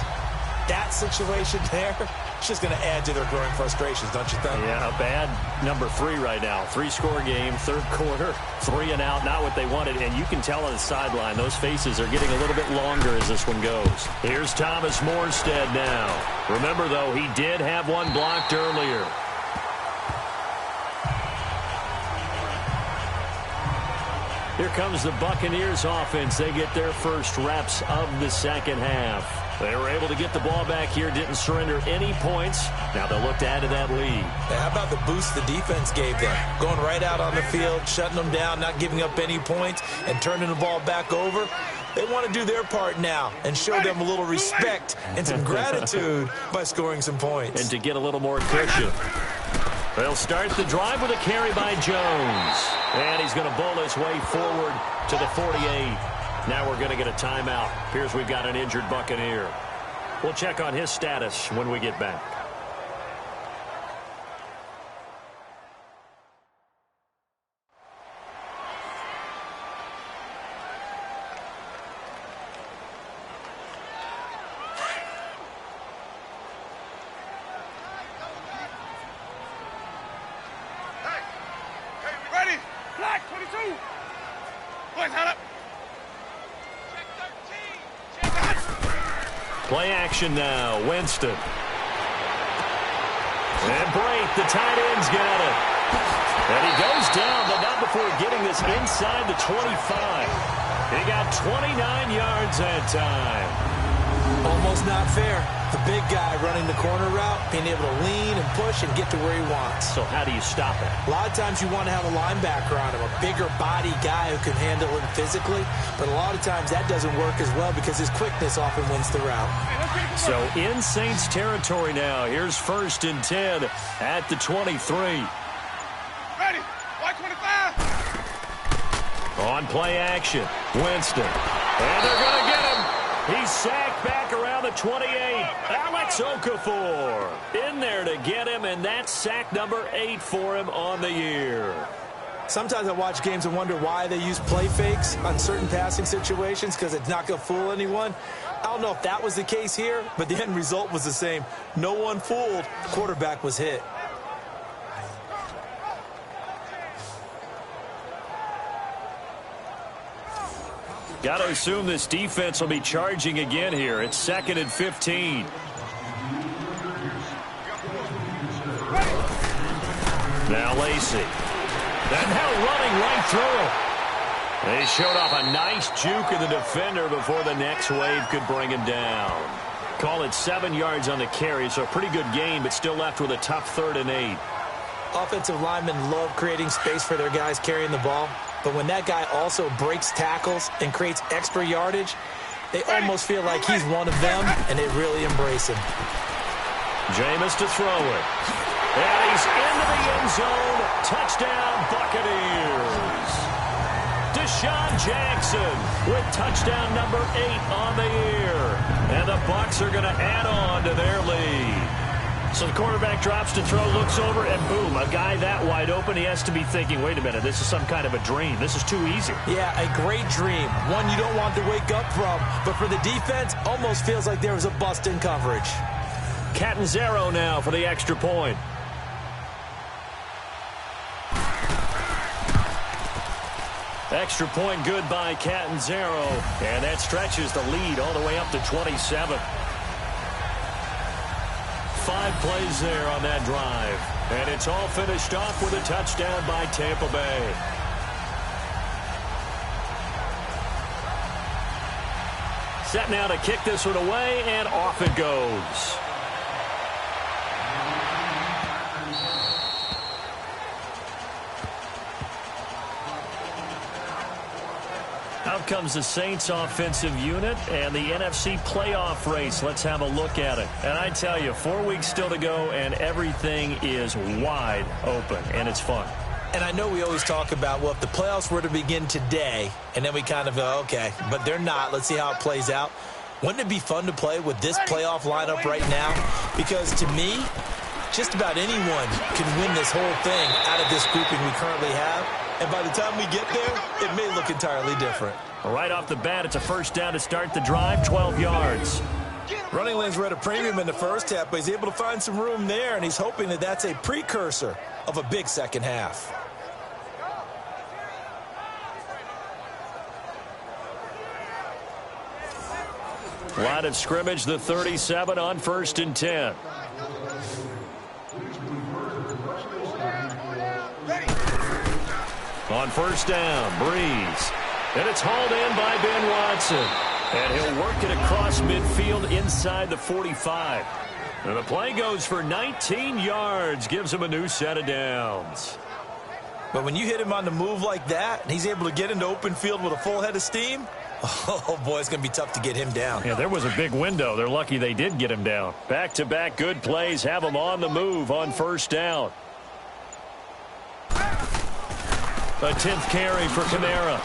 Speaker 3: that situation there, it's just going to add to their growing frustrations, don't you think?
Speaker 2: Yeah, a bad number 3 right now. 3-score game, 3rd quarter, 3 and out, not what they wanted. And you can tell on the sideline, those faces are getting a little bit longer as this one goes. Here's Thomas Morstead now. Remember, though, he did have one blocked earlier. Here comes the Buccaneers offense. They get their first reps of the second half. They were able to get the ball back here, didn't surrender any points. Now they'll look to add to that lead.
Speaker 3: How about the boost the defense gave them? Going right out on the field, shutting them down, not giving up any points, and turning the ball back over. They want to do their part now and show them a little respect and some gratitude by scoring some points.
Speaker 2: And to get a little more cushion. They'll start the drive with a carry by Jones. And he's going to bowl his way forward to the 48. Now we're going to get a timeout. Appears we've got an injured Buccaneer. We'll check on his status when we get back.
Speaker 4: Ready. Black 22. Boys, hold up.
Speaker 2: Play action now. Winston. And Brate, the tight end's got it. And he goes down, but not before getting this inside the 25. He got 29 yards that time.
Speaker 3: Almost not fair. The big guy running the corner route, being able to lean and push and get to where he wants.
Speaker 2: So how do you stop it?
Speaker 3: A lot of times you want to have a linebacker on him, a bigger body guy who can handle him physically. But a lot of times that doesn't work as well because his quickness often wins the route.
Speaker 2: So in Saints territory now. Here's 1st and 10 at the 23.
Speaker 4: Ready. White 25.
Speaker 2: On play action, Winston. And they're going to get him. He's sacked back around the 28. Alex Okafor in there to get him, and that's sack number 8 for him on the year.
Speaker 3: Sometimes I watch games and wonder why they use play fakes on certain passing situations because it's not going to fool anyone. I don't know if that was the case here, but the end result was the same. No one fooled. The quarterback was hit.
Speaker 2: Got to assume this defense will be charging again here. It's 2nd and 15. Now Lacey. And now running right through him. He showed off a nice juke of the defender before the next wave could bring him down. Call it 7 yards on the carry, so a pretty good gain, but still left with a tough 3rd and 8.
Speaker 3: Offensive linemen love creating space for their guys carrying the ball, but when that guy also breaks tackles and creates extra yardage, they almost feel like he's one of them, and they really embrace him.
Speaker 2: Jameis to throw it. And he's into the end zone. Touchdown, Buccaneers. Deshaun Jackson with touchdown number 8 on the year. And the Bucs are going to add on to their lead. So the quarterback drops to throw, looks over, and boom, a guy that wide open, he has to be thinking, wait a minute, this is some kind of a dream. This is too easy.
Speaker 3: Yeah, a great dream. One you don't want to wake up from. But for the defense, almost feels like there was a bust in coverage.
Speaker 2: Catanzaro now for the extra point. Extra point good by Catanzaro. And that stretches the lead all the way up to 27. 5 plays there on that drive. And it's all finished off with a touchdown by Tampa Bay. Set now to kick this one away, and off it goes. Out comes the Saints offensive unit and the NFC playoff race. Let's have a look at it. And I tell you, 4 weeks still to go, and everything is wide open, and it's fun.
Speaker 3: And I know we always talk about, well, if the playoffs were to begin today, and then we kind of go, okay, but they're not. Let's see how it plays out. Wouldn't it be fun to play with this playoff lineup right now? Because to me, just about anyone can win this whole thing out of this grouping we currently have. And by the time we get there, it may look entirely different.
Speaker 2: Right off the bat, it's a first down to start the drive, 12 yards.
Speaker 3: Running lanes were at a premium in the first half, but he's able to find some room there, and he's hoping that that's a precursor of a big second half.
Speaker 2: Line of scrimmage, the 37 on 1st and 10. On first down, Breeze. And it's hauled in by Ben Watson. And he'll work it across midfield inside the 45. And the play goes for 19 yards, gives him a new set of downs.
Speaker 3: But when you hit him on the move like that, and he's able to get into open field with a full head of steam, oh, boy, it's going to be tough to get him down.
Speaker 2: Yeah, there was a big window. They're lucky they did get him down. Back-to-back good plays have him on the move on first down. A 10th carry for Kamara.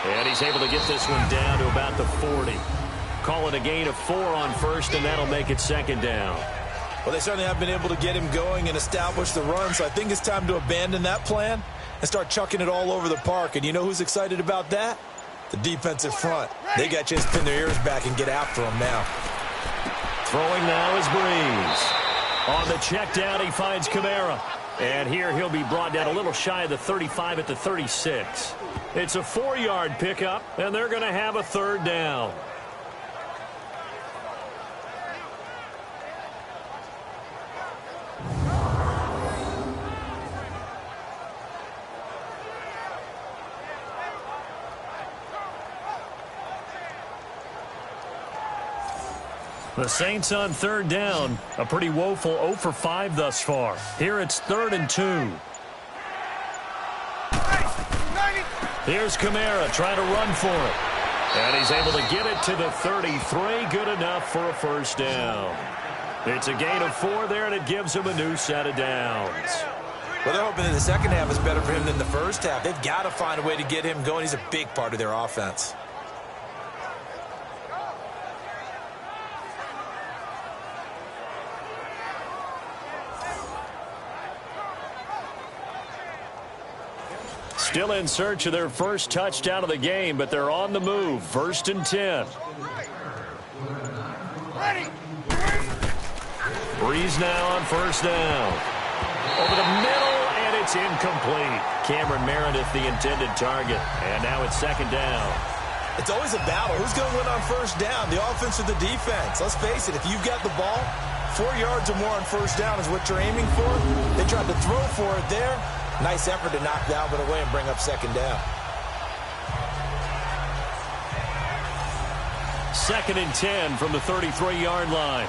Speaker 2: And he's able to get this one down to about the 40. Call it a gain of 4 on first, and that'll make it second down.
Speaker 3: Well, they certainly have been able to get him going and establish the run, so I think it's time to abandon that plan and start chucking it all over the park. And you know who's excited about that? The defensive front. They got a chance to pin their ears back and get after him now.
Speaker 2: Throwing now is Breeze. On the check down, he finds Kamara. And here he'll be brought down a little shy of the 35 at the 36. It's a 4-yard pickup, and they're going to have a third down. The Saints on third down. A pretty woeful 0 for 5 thus far. Here it's 3rd and 2. Here's Kamara trying to run for it. And he's able to get it to the 33. Good enough for a first down. It's a gain of 4 there, and it gives him a new set of downs.
Speaker 3: Well, they're hoping that the second half is better for him than the first half. They've got to find a way to get him going. He's a big part of their offense.
Speaker 2: Still in search of their first touchdown of the game, but they're on the move. 1st and 10. Breeze now on first down. Over the middle, and it's incomplete. Cameron Meredith, the intended target. And now it's second down.
Speaker 3: It's always a battle. Who's going to win on first down, the offense or the defense? Let's face it, if you've got the ball, 4 yards or more on first down is what you're aiming for. They tried to throw for it there. Nice effort to knock that one away and bring up second down.
Speaker 2: 2nd and 10 from the 33-yard line.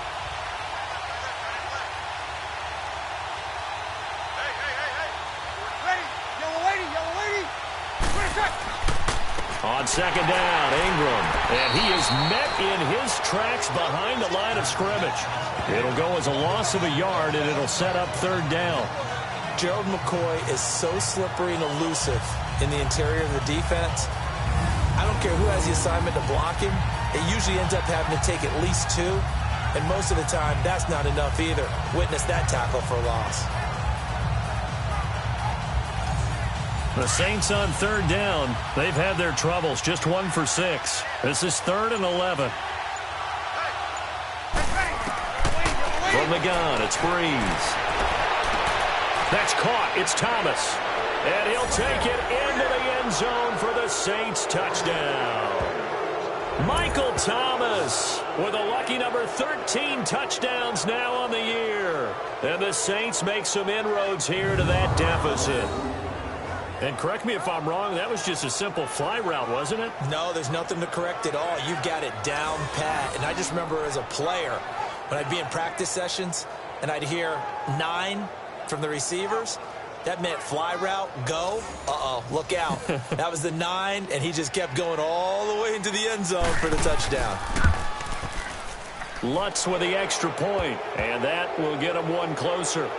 Speaker 2: On second down, Ingram. And he is met in his tracks behind the line of scrimmage. It'll go as a loss of a yard, and it'll set up third down.
Speaker 3: Gerald McCoy is so slippery and elusive in the interior of the defense. I don't care who has the assignment to block him. It usually ends up having to take at least 2. And most of the time, that's not enough either. Witness that tackle for a loss.
Speaker 2: The Saints on third down. They've had their troubles. Just 1 for 6. This is 3rd and 11. From the gun, it's Breeze. That's caught. It's Thomas. And he'll take it into the end zone for the Saints touchdown. Michael Thomas with a lucky number 13 touchdowns now on the year. And the Saints make some inroads here to that deficit. And correct me if I'm wrong, that was just a simple fly route, wasn't it?
Speaker 3: No, there's nothing to correct at all. You've got it down pat. And I just remember as a player, when I'd be in practice sessions and I'd hear 9 from the receivers, that meant fly route, go. Uh-oh, look out. That was the 9, and he just kept going all the way into the end zone for the touchdown.
Speaker 2: Lutz with the extra point, and that will get him 1 closer.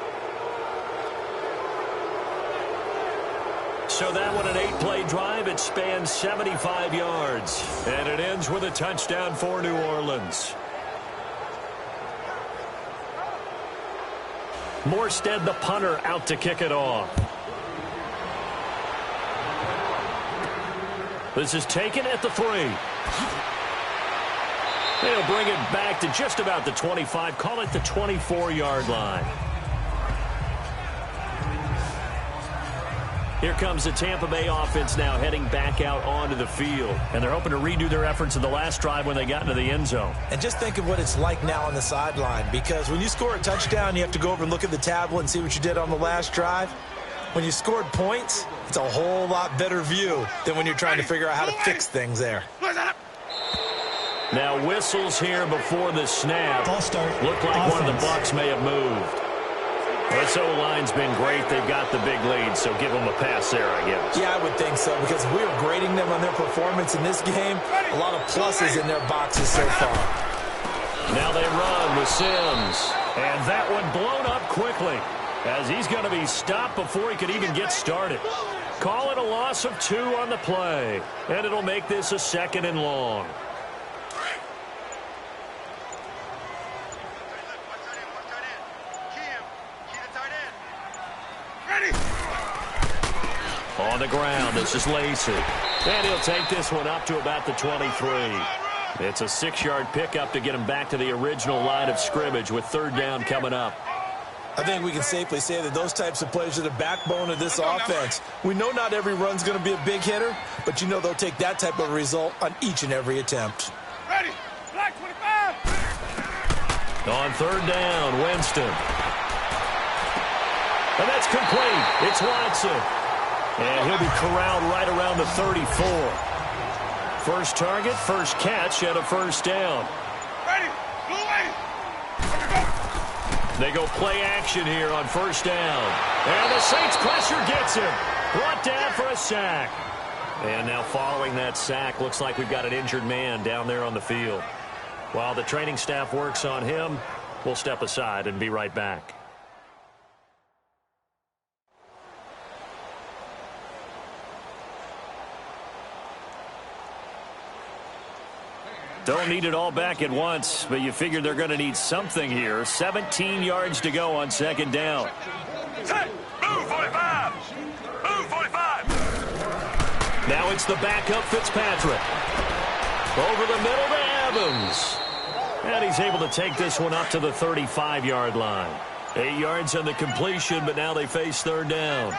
Speaker 2: So that one, an 8-play drive. It spans 75 yards. And it ends with a touchdown for New Orleans. Morstead, the punter, out to kick it off. This is taken at the 3. They'll bring it back to just about the 25. Call it the 24-yard line. Here comes the Tampa Bay offense now heading back out onto the field. And they're hoping to redo their efforts in the last drive when they got into the end zone.
Speaker 3: And just think of what it's like now on the sideline. Because when you score a touchdown, you have to go over and look at the tablet and see what you did on the last drive. When you scored points, it's a whole lot better view than when you're trying to figure out how to fix things there.
Speaker 2: Now whistles here before the snap. Looked like one of the Bucs may have moved. This O-line's been great. They've got the big lead, so give them a pass there, I guess.
Speaker 3: Yeah, I would think so, because we were grading them on their performance in this game. A lot of pluses in their boxes so far.
Speaker 2: Now they run with Sims. And that one blown up quickly, as he's going to be stopped before he could even get started. Call it a loss of 2 on the play, and it'll make this a 2nd and long. On the ground, this is Lacey. And he'll take this one up to about the 23. It's a 6-yard pickup to get him back to the original line of scrimmage with third down coming up.
Speaker 3: I think we can safely say that those types of plays are the backbone of this offense. We know not every run's going to be a big hitter, but you know they'll take that type of result on each and every attempt.
Speaker 4: Ready. Black 25.
Speaker 2: On third down, Winston. And that's complete. It's Watson. And he'll be corralled right around the 34. First target, first catch, and a first down.
Speaker 4: Ready. Blue way.
Speaker 2: They go play action here on first down. And the Saints pressure gets him. Brought down for a sack. And now following that sack, looks like we've got an injured man down there on the field. While the training staff works on him, we'll step aside and be right back. Don't need it all back at once, but you figure they're going to need something here. 17 yards to go on second down.
Speaker 4: Set. Move 45. Move 45.
Speaker 2: Now it's the backup Fitzpatrick. Over the middle to Evans. And he's able to take this one up to the 35-yard line. 8 yards on the completion, but now they face third down.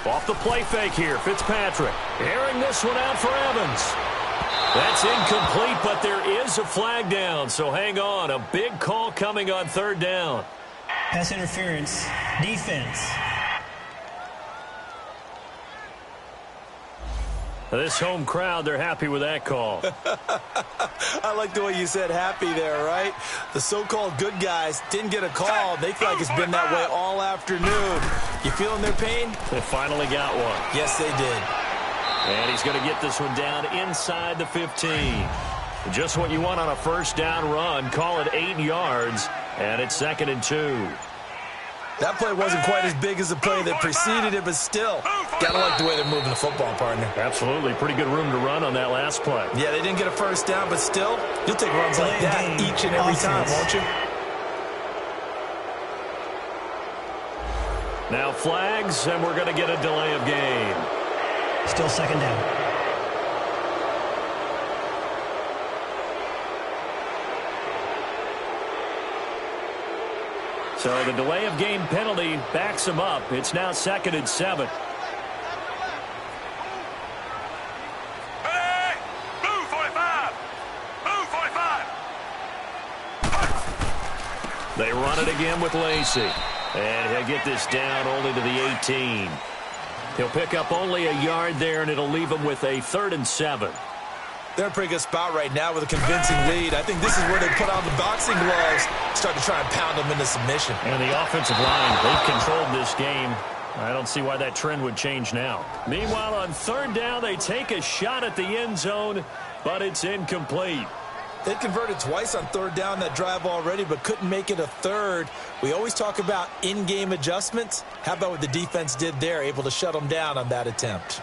Speaker 2: Off the play fake here, Fitzpatrick. Airing this one out for Evans. That's incomplete, but there is a flag down, so hang on. A big call coming on third down.
Speaker 5: Pass interference. Defense.
Speaker 2: This home crowd, they're happy with that call.
Speaker 3: I like the way you said happy there, right? The so-called good guys didn't get a call. They feel like it's been that way all afternoon. You feeling their pain?
Speaker 2: They finally got one.
Speaker 3: Yes, they did.
Speaker 2: And he's going to get this one down inside the 15. Just what you want on a first down run. Call it 8 yards, and it's 2nd and 2.
Speaker 3: That play wasn't quite as big as the play that preceded it, but still, gotta like the way they're moving the football, partner.
Speaker 2: Absolutely. Pretty good room to run on that last play.
Speaker 3: Yeah, they didn't get a first down, but still, you'll take runs like that each and every time, won't you?
Speaker 2: Now flags, and we're going to get a delay of game.
Speaker 5: Still 2nd down.
Speaker 2: So the delay of game penalty backs him up. It's now 2nd and 7.
Speaker 4: Hey! Blue 45! Blue 45!
Speaker 2: They run it again with Lacey. And he'll get this down only to the 18. He'll pick up only a yard there, and it'll leave him with a 3rd and 7.
Speaker 3: They're in a pretty good spot right now with a convincing lead. I think this is where they put on the boxing gloves, start to try and pound them into submission.
Speaker 2: And the offensive line, they've controlled this game. I don't see why that trend would change now. Meanwhile, on 3rd down, they take a shot at the end zone, but it's incomplete.
Speaker 3: They converted twice on 3rd down that drive already, but couldn't make it a 3rd. We always talk about in-game adjustments. How about what the defense did there, able to shut them down on that attempt?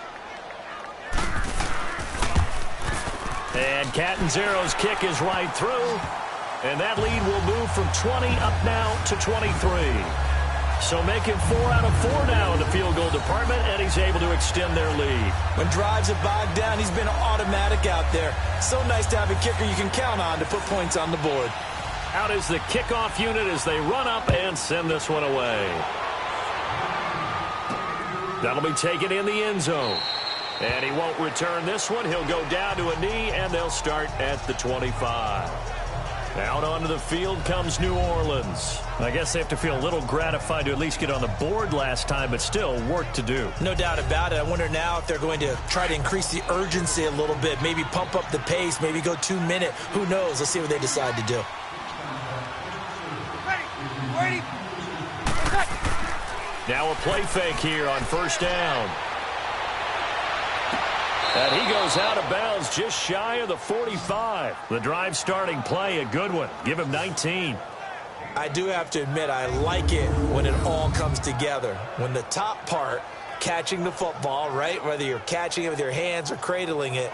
Speaker 2: And Catanzaro's kick is right through. And that lead will move from 20 up now to 23. So making 4 out of 4 now in the field goal department, and he's able to extend their lead.
Speaker 3: When drives are bogged down, he's been automatic out there. So nice to have a kicker you can count on to put points on the board.
Speaker 2: Out is the kickoff unit as they run up and send this one away. That'll be taken in the end zone. And he won't return this one. He'll go down to a knee, and they'll start at the 25. Out onto the field comes New Orleans. I guess they have to feel a little gratified to at least get on the board last time, but still work to do.
Speaker 3: No doubt about it. I wonder now if they're going to try to increase the urgency a little bit, maybe pump up the pace, maybe go 2-minute. Who knows? Let's see what they decide to do.
Speaker 4: Ready!
Speaker 2: Now a play fake here on 1st down. And he goes out of bounds just shy of the 45. The drive starting play, a good one. Give him 19.
Speaker 3: I do have to admit, I like it when it all comes together. When the top part, catching the football, right, whether you're catching it with your hands or cradling it,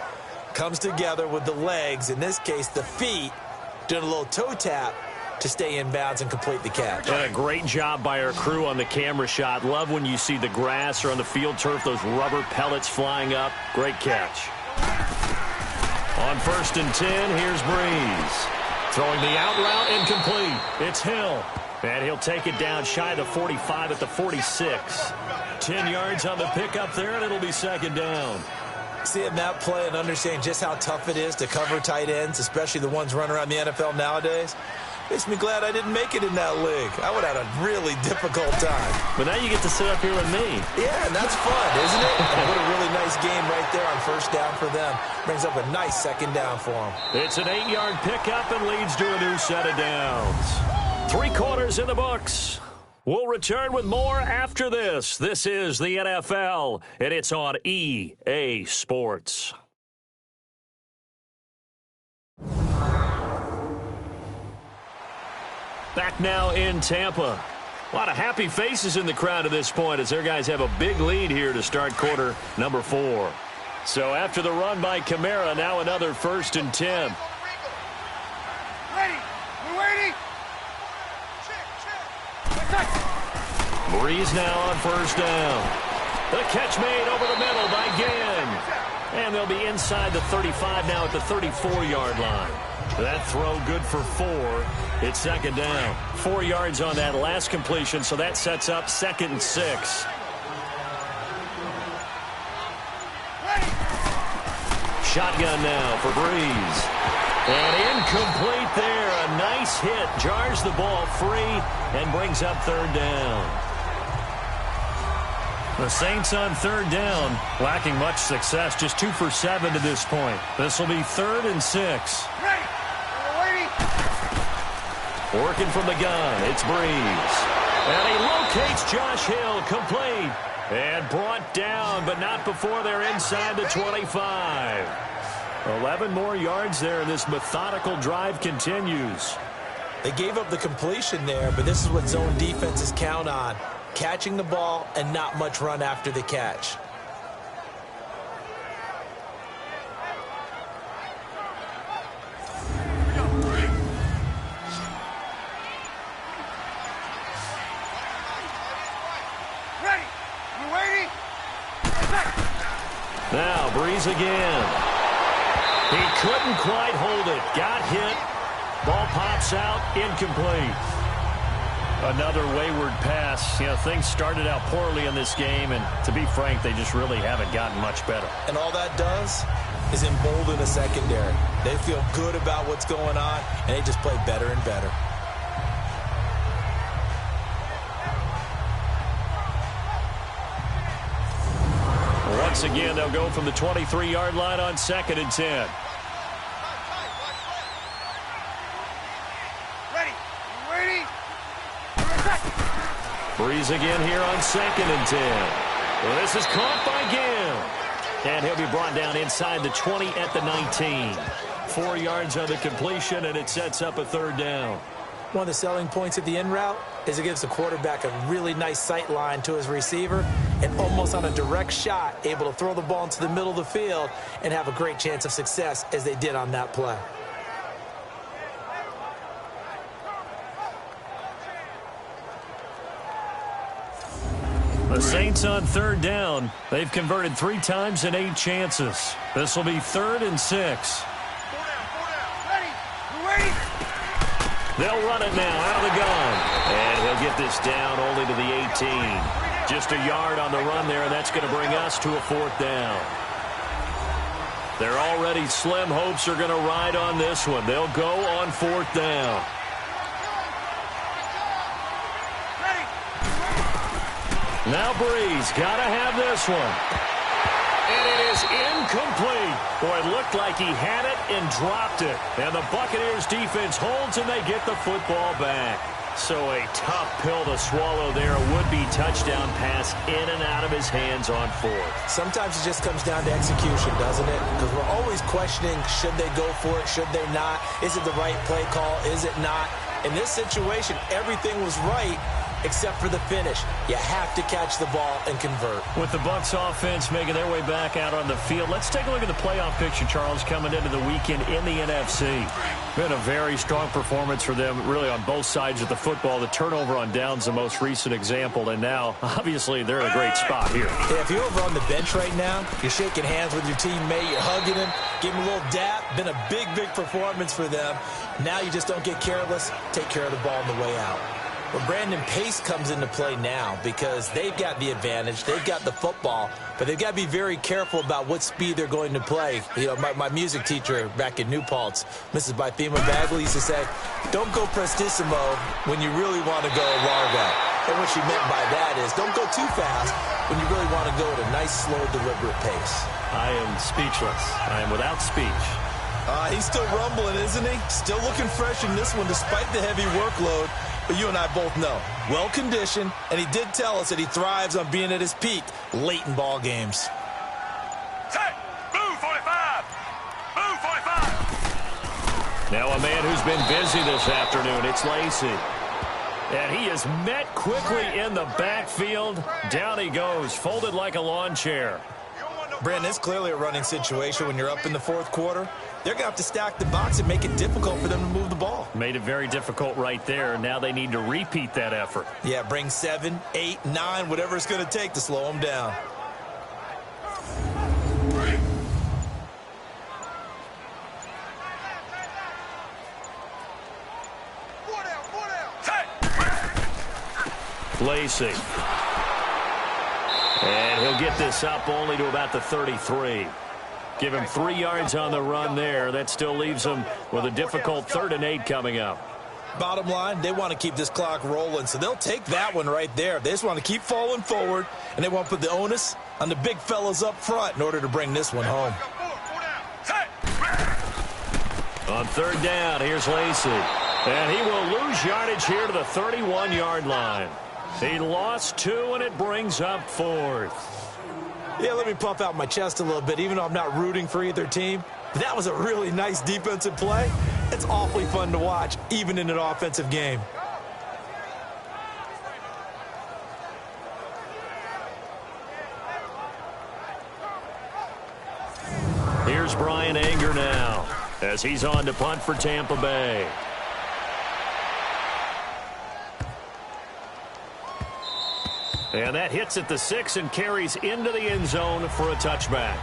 Speaker 3: comes together with the legs, in this case the feet, doing a little toe tap to stay in bounds and complete the catch.
Speaker 2: And a great job by our crew on the camera shot. Love when you see the grass or on the field turf, those rubber pellets flying up. Great catch. On 1st and 10, here's Breeze. Throwing the out route incomplete. It's Hill. And he'll take it down shy of the 45 at the 46. 10 yards on the pickup there, and it'll be 2nd down.
Speaker 3: Seeing that play and understanding just how tough it is to cover tight ends, especially the ones running around the NFL nowadays, makes me glad I didn't make it in that league. I would have had a really difficult time.
Speaker 2: But now you get to sit up here with me.
Speaker 3: Yeah, and that's fun, isn't it? And what a really nice game right there on 1st down for them. Brings up a nice 2nd down for them.
Speaker 2: It's an 8-yard pickup and leads to a new set of downs. 3 quarters in the books. We'll return with more after this. This is the NFL, and it's on EA Sports. Back now in Tampa. A lot of happy faces in the crowd at this point as their guys have a big lead here to start quarter number 4. So after the run by Kamara, now another 1st and 10.
Speaker 4: Ready! We're waiting!
Speaker 2: Breeze now on 1st down. The catch made over the middle by Gann. And they'll be inside the 35 now at the 34-yard line. That throw good for 4. It's 2nd down. 4 yards on that last completion, so that sets up 2nd and 6. Shotgun now for Breeze. And incomplete there. A nice hit. Jars the ball free and brings up 3rd down. The Saints on 3rd down, lacking much success. Just 2 for 7 to this point. This will be 3rd and 6.
Speaker 4: Ready! We're waiting!
Speaker 2: Working from the gun, it's Breeze. And he locates Josh Hill, complete. And brought down, but not before they're inside the 25. 11 more yards there, and this methodical drive continues.
Speaker 3: They gave up the completion there, but this is what zone defenses count on. Catching the ball and not much run after the catch.
Speaker 2: Now, Breeze again. He couldn't quite hold it. Got hit. Ball pops out. Incomplete. Another wayward pass. You know, things started out poorly in this game, and to be frank, they just really haven't gotten much better.
Speaker 3: And all that does is embolden the secondary. They feel good about what's going on, and they just play better and better.
Speaker 2: Once again, they'll go from the 23-yard line on 2nd and 10. Breeze again here on 2nd and 10. Well, this is caught by Gill. And he'll be brought down inside the 20 at the 19. 4 yards on the completion, and it sets up a 3rd down.
Speaker 3: One of the selling points of the in route is it gives the quarterback a really nice sight line to his receiver and almost on a direct shot able to throw the ball into the middle of the field and have a great chance of success as they did on that play.
Speaker 2: The Saints on 3rd down. They've converted 3 times in 8 chances. This will be 3rd and 6. They'll run it now out of the gun. And he'll get this down only to the 18. Just a yard on the run there, and that's going to bring us to a 4th down. Their already slim hopes are going to ride on this one. They'll go on 4th down. Now Breeze got to have this one. And it is incomplete. Boy, it looked like he had it and dropped it. And the Buccaneers defense holds and they get the football back. So a tough pill to swallow there. A would-be touchdown pass in and out of his hands on 4th.
Speaker 3: Sometimes it just comes down to execution, doesn't it? Because we're always questioning, should they go for it, should they not? Is it the right play call, is it not? In this situation, everything was right except for the finish. You have to catch the ball and convert.
Speaker 2: With the Bucs offense making their way back out on the field, let's take a look at the playoff picture, Charles, coming into the weekend in the NFC. Been a very strong performance for them, really, on both sides of the football. The turnover on downs, the most recent example, and now, obviously, they're in a great spot here.
Speaker 3: Yeah, if you're over on the bench right now, you're shaking hands with your teammate, you're hugging him, give him a little dap. Been a big, big performance for them. Now you just don't get careless. Take care of the ball on the way out. Well, Brandon, pace comes into play now because they've got the advantage. They've got the football, but they've got to be very careful about what speed they're going to play. You know, my music teacher back in New Paltz, Mrs. Bythema Bagley, used to say, don't go prestissimo when you really want to go largo. And what she meant by that is don't go too fast when you really want to go at a nice, slow, deliberate pace.
Speaker 2: I am speechless. I am without speech.
Speaker 3: He's still rumbling, isn't he? Still looking fresh in this one despite the heavy workload. But you and I both know, well-conditioned, and he did tell us that he thrives on being at his peak late in ball games.
Speaker 4: Set! Blue 45! Blue 45!
Speaker 2: Now a man who's been busy this afternoon, it's Lacey. And he is met quickly in the backfield. Down he goes, folded like a lawn chair.
Speaker 3: Brandon, it's clearly a running situation when you're up in the 4th quarter. They're going to have to stack the box and make it difficult for them to move the ball.
Speaker 2: Made it very difficult right there. Now they need to repeat that effort.
Speaker 3: Yeah, bring 7, 8, 9, whatever it's going to take to slow them down.
Speaker 2: Lacey. And he'll get this up only to about the 33. Give him 3 yards on the run there. That still leaves him with a difficult 3rd and 8 coming up.
Speaker 3: Bottom line, they want to keep this clock rolling, so they'll take that one right there. They just want to keep falling forward, and they want to put the onus on the big fellas up front in order to bring this one home.
Speaker 2: On 3rd down, here's Lacey. And he will lose yardage here to the 31-yard line. He lost 2, and it brings up 4th.
Speaker 3: Yeah, let me puff out my chest a little bit, even though I'm not rooting for either team. That was a really nice defensive play. It's awfully fun to watch, even in an offensive game.
Speaker 2: Here's Brian Anger now, as he's on to punt for Tampa Bay. And that hits at the 6 and carries into the end zone for a touchback.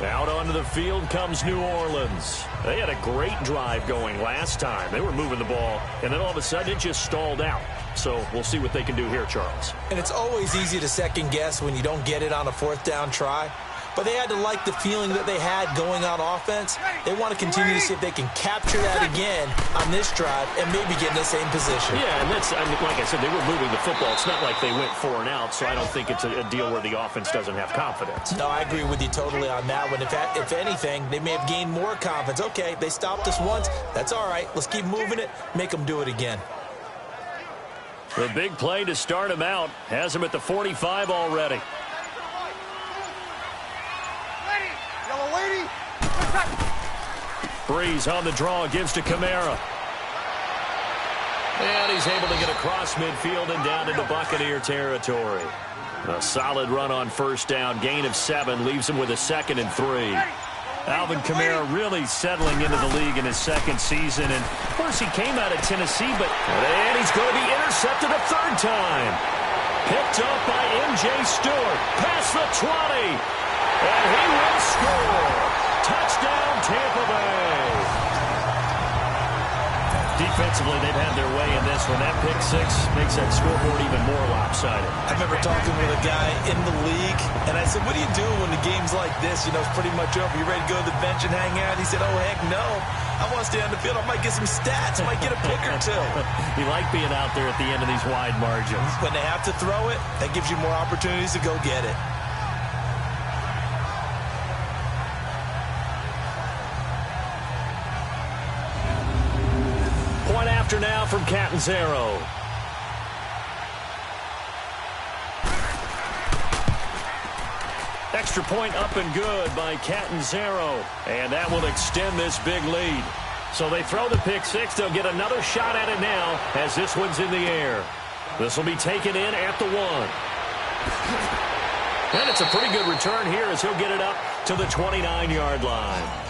Speaker 2: Out onto the field comes New Orleans. They had a great drive going last time. They were moving the ball, and then all of a sudden it just stalled out. So we'll see what they can do here, Charles.
Speaker 3: And it's always easy to second guess when you don't get it on a 4th down try. But they had to like the feeling that they had going on offense. They want to continue to see if they can capture that again on this drive and maybe get in the same position.
Speaker 2: Yeah, and that's, like I said, they were moving the football. It's not like they went 4 and out, so I don't think it's a deal where the offense doesn't have confidence.
Speaker 3: No, I agree with you totally on that one. If anything, they may have gained more confidence. Okay, they stopped us once. That's all right. Let's keep moving it. Make them do it again.
Speaker 2: The big play to start him out has him at the 45 already. Breeze on the draw, gives to Kamara. And he's able to get across midfield and down into Buccaneer territory. A solid run on 1st down, gain of 7, leaves him with a 2nd and 3. Alvin Kamara really settling into the league in his 2nd season. And of course, he came out of Tennessee, and he's going to be intercepted a 3rd time. Picked up by M.J. Stewart, past the 20. And he will score. Touchdown, Tampa Bay. Defensively, they've had their way in this one. That pick 6 makes that scoreboard even more lopsided.
Speaker 3: I remember talking with a guy in the league, and I said, what do you do when the game's like this? You know, it's pretty much over. You ready to go to the bench and hang out? He said, oh, heck no. I want to stay on the field. I might get some stats. I might get a pick or 2.
Speaker 2: You like being out there at the end of these wide margins.
Speaker 3: When they have to throw it, that gives you more opportunities to go get it.
Speaker 2: After now from Catanzaro. Extra point up and good by Catanzaro. And that will extend this big lead. So they throw the pick 6. They'll get another shot at it now as this one's in the air. This will be taken in at the 1. And it's a pretty good return here as he'll get it up to the 29-yard line.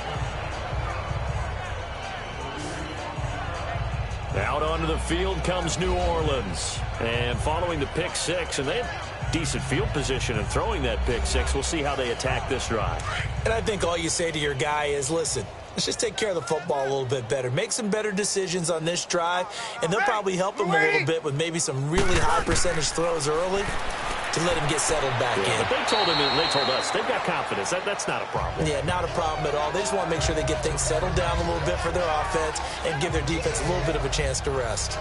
Speaker 2: Out onto the field comes New Orleans. And following the pick 6, and they have decent field position and throwing that pick 6. We'll see how they attack this drive.
Speaker 3: And I think all you say to your guy is, listen, let's just take care of the football a little bit better. Make some better decisions on this drive, and they'll probably help him a little bit with maybe some really high percentage throws early to let him get settled back in.
Speaker 2: But they told him, and they told us, they've got confidence. That's not a problem.
Speaker 3: Yeah, not a problem at all. They just want to make sure they get things settled down a little bit for their offense and give their defense a little bit of a chance to rest.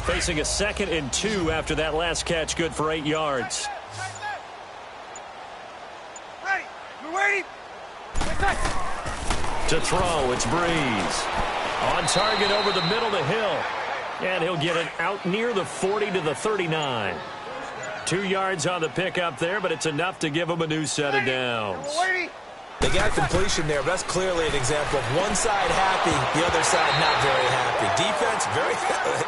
Speaker 2: Facing a 2nd and 2 after that last catch, good for 8 yards.
Speaker 4: Ready. We're ready.
Speaker 2: To throw, it's Breeze. On target over the middle to Hill. And he'll get it out near the 40 to the 39. 2 yards on the pickup there, but it's enough to give him a new set of downs.
Speaker 3: They got completion there, but that's clearly an example of one side happy, the other side not very happy. Defense,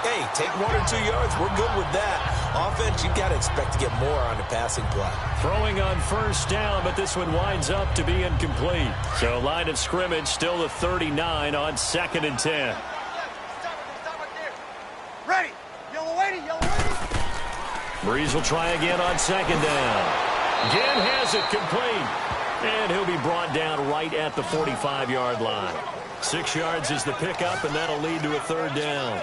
Speaker 3: hey, take 1 or 2 yards. We're good with that. Offense, you've got to expect to get more on the passing play.
Speaker 2: Throwing on 1st down, but this one winds up to be incomplete. So line of scrimmage still the 39 on 2nd and 10.
Speaker 4: Ready. Yellow waiting.
Speaker 2: Breeze will try again on 2nd down. Again has it complete. And he'll be brought down right at the 45-yard line. 6 yards is the pickup, and that'll lead to a 3rd down.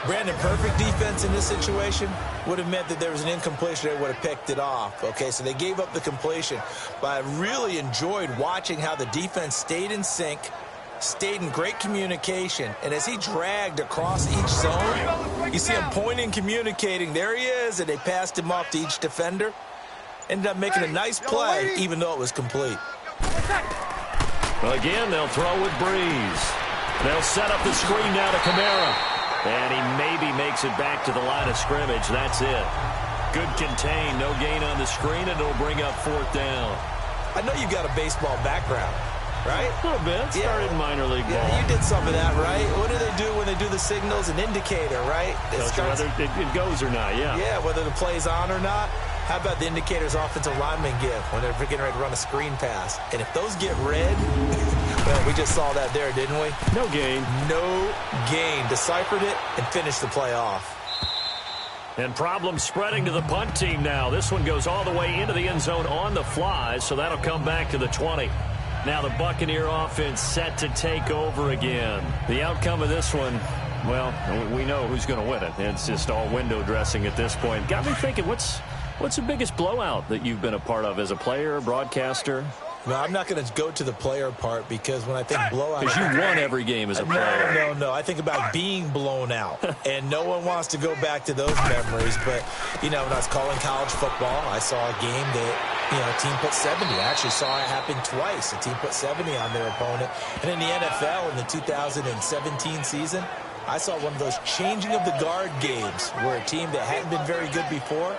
Speaker 3: Brandon, perfect defense in this situation would have meant that there was an incompletion. They would have picked it off. Okay, so they gave up the completion. But I really enjoyed watching how the defense stayed in sync, stayed in great communication. And as he dragged across each zone, you see him pointing, communicating. There he is, and they passed him off to each defender. Ended up making a nice play, even though it was complete.
Speaker 2: Again, they'll throw with Breeze. They'll set up the screen now to Kamara. And he maybe makes it back to the line of scrimmage. That's it. Good contain, no gain on the screen, and it'll bring up 4th down.
Speaker 3: I know you've got a baseball background, right?
Speaker 2: A little bit. Started in minor league ball.
Speaker 3: Yeah, you did some of that, right? What do they do when they do the signals? An indicator, right?
Speaker 2: Whether it goes or not, yeah.
Speaker 3: Yeah, whether the play's on or not. How about the indicators offensive linemen give when they're getting ready to run a screen pass? And if those get red, well, we just saw that there, didn't we?
Speaker 2: No gain.
Speaker 3: No gain. Deciphered it and finished the play off.
Speaker 2: And problems spreading to the punt team now. This one goes all the way into the end zone on the fly, so that'll come back to the 20. Now the Buccaneer offense set to take over again. The outcome of this one, well, we know who's going to win it. It's just all window dressing at this point. Got me thinking, what's the biggest blowout that you've been a part of as a player, broadcaster?
Speaker 3: No, I'm not going to go to the player part because when I think blowout...
Speaker 2: Because you won every game as a player.
Speaker 3: No. I think about being blown out. And no one wants to go back to those memories. But, you know, when I was calling college football, I saw a game that, you know, a team put 70. I actually saw it happen twice. A team put 70 on their opponent. And in the NFL, in the 2017 season, I saw one of those changing of the guard games where a team that hadn't been very good before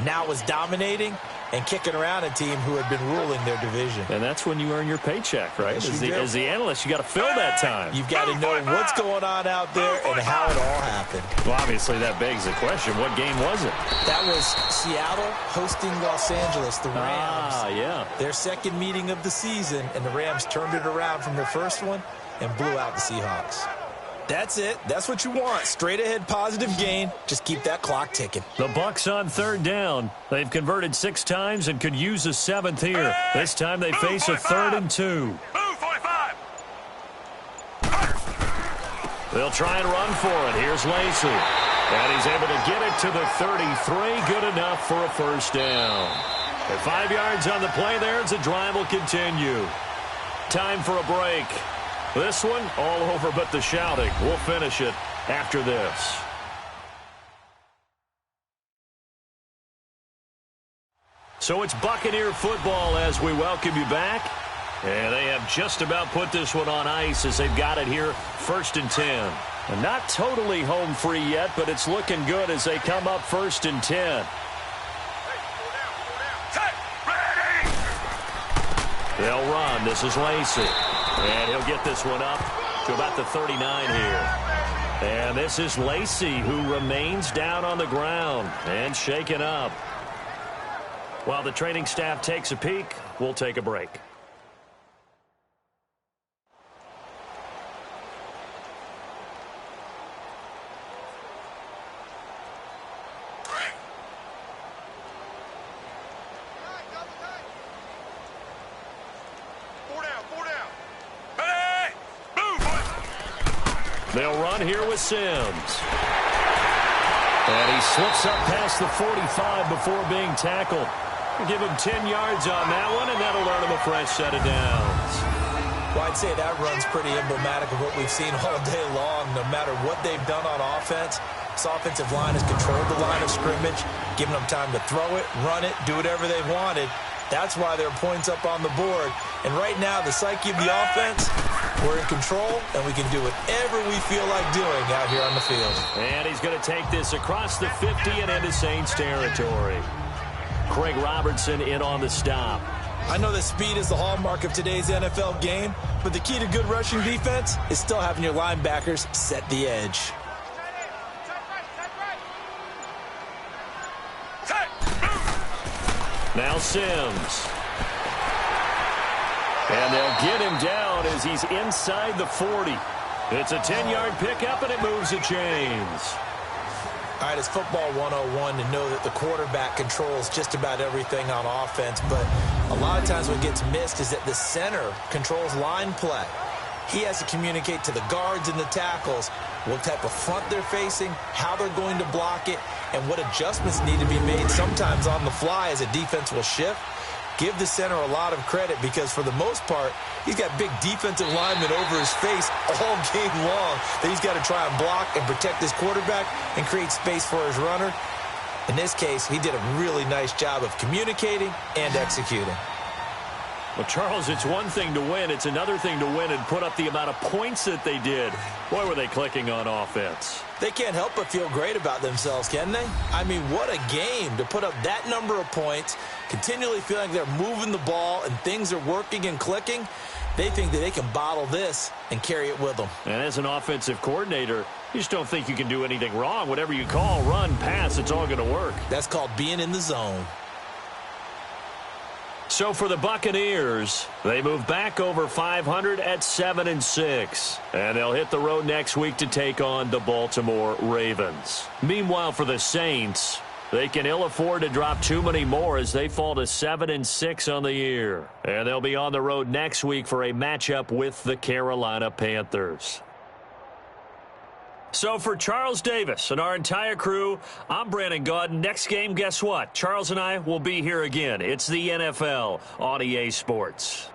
Speaker 3: now was dominating and kicking around a team who had been ruling their division.
Speaker 2: And that's when you earn your paycheck, right?
Speaker 3: Yes,
Speaker 2: as the analyst, you got to fill that time.
Speaker 3: You've got to know what's going on out there and how it all happened.
Speaker 2: Well, obviously, that begs the question, what game was it?
Speaker 3: That was Seattle hosting Los Angeles, the Rams.
Speaker 2: Yeah.
Speaker 3: Their second meeting of the season, and the Rams turned it around from their first one and blew out the Seahawks. That's it. That's what you want. Straight ahead positive gain. Just keep that clock ticking.
Speaker 2: The Bucs on 3rd down. They've converted 6 times and could use a 7th here. This time they face a 3rd and 2. They'll try and run for it. Here's Lacy. And he's able to get it to the 33. Good enough for a 1st down. At 5 yards on the play there, the drive will continue. Time for a break. This one, all over but the shouting. We'll finish it after this. So it's Buccaneer football as we welcome you back. And they have just about put this one on ice as they've got it here, 1st and 10. And not totally home free yet, but it's looking good as they come up 1st and 10. They'll run. This is Lacy. And he'll get this one up to about the 39 here. And this is Lacy, who remains down on the ground and shaken up. While the training staff takes a peek, we'll take a break. They'll run here with Sims. And he slips up past the 45 before being tackled. Give him 10 yards on that one, and that'll earn him a fresh set of downs.
Speaker 3: Well, I'd say that run's pretty emblematic of what we've seen all day long. No matter what they've done on offense, this offensive line has controlled the line of scrimmage, giving them time to throw it, run it, do whatever they wanted. That's why there are points up on the board. And right now, the psyche of the offense, we're in control, and we can do whatever we feel like doing out here on the field.
Speaker 2: And he's going to take this across the 50 and into Saints territory. Craig Robertson in on the stop.
Speaker 3: I know that speed is the hallmark of today's NFL game, but the key to good rushing defense is still having your linebackers set the edge.
Speaker 2: Now Sims. And they'll get him down as he's inside the 40. It's a 10-yard pickup, and it moves the chains.
Speaker 3: All right, it's football 101 to know that the quarterback controls just about everything on offense, but a lot of times what gets missed is that the center controls line play. He has to communicate to the guards and the tackles what type of front they're facing, how they're going to block it, and what adjustments need to be made sometimes on the fly as a defense will shift. Give the center a lot of credit because, for the most part, he's got big defensive linemen over his face all game long that he's got to try and block and protect his quarterback and create space for his runner. In this case, he did a really nice job of communicating and executing.
Speaker 2: Well, Charles, it's one thing to win. It's another thing to win and put up the amount of points that they did. Boy, were they clicking on offense.
Speaker 3: They can't help but feel great about themselves, can they? I mean, what a game to put up that number of points, continually feeling they're moving the ball and things are working and clicking. They think that they can bottle this and carry it with them.
Speaker 2: And as an offensive coordinator, you just don't think you can do anything wrong. Whatever you call, run, pass, it's all going to work.
Speaker 3: That's called being in the zone.
Speaker 2: So for the Buccaneers, they move back over 500 at 7-6. And they'll hit the road next week to take on the Baltimore Ravens. Meanwhile, for the Saints, they can ill afford to drop too many more as they fall to 7-6 on the year. And they'll be on the road next week for a matchup with the Carolina Panthers. So for Charles Davis and our entire crew, I'm Brandon Gaudin. Next game, guess what? Charles and I will be here again. It's the NFL on EA Sports.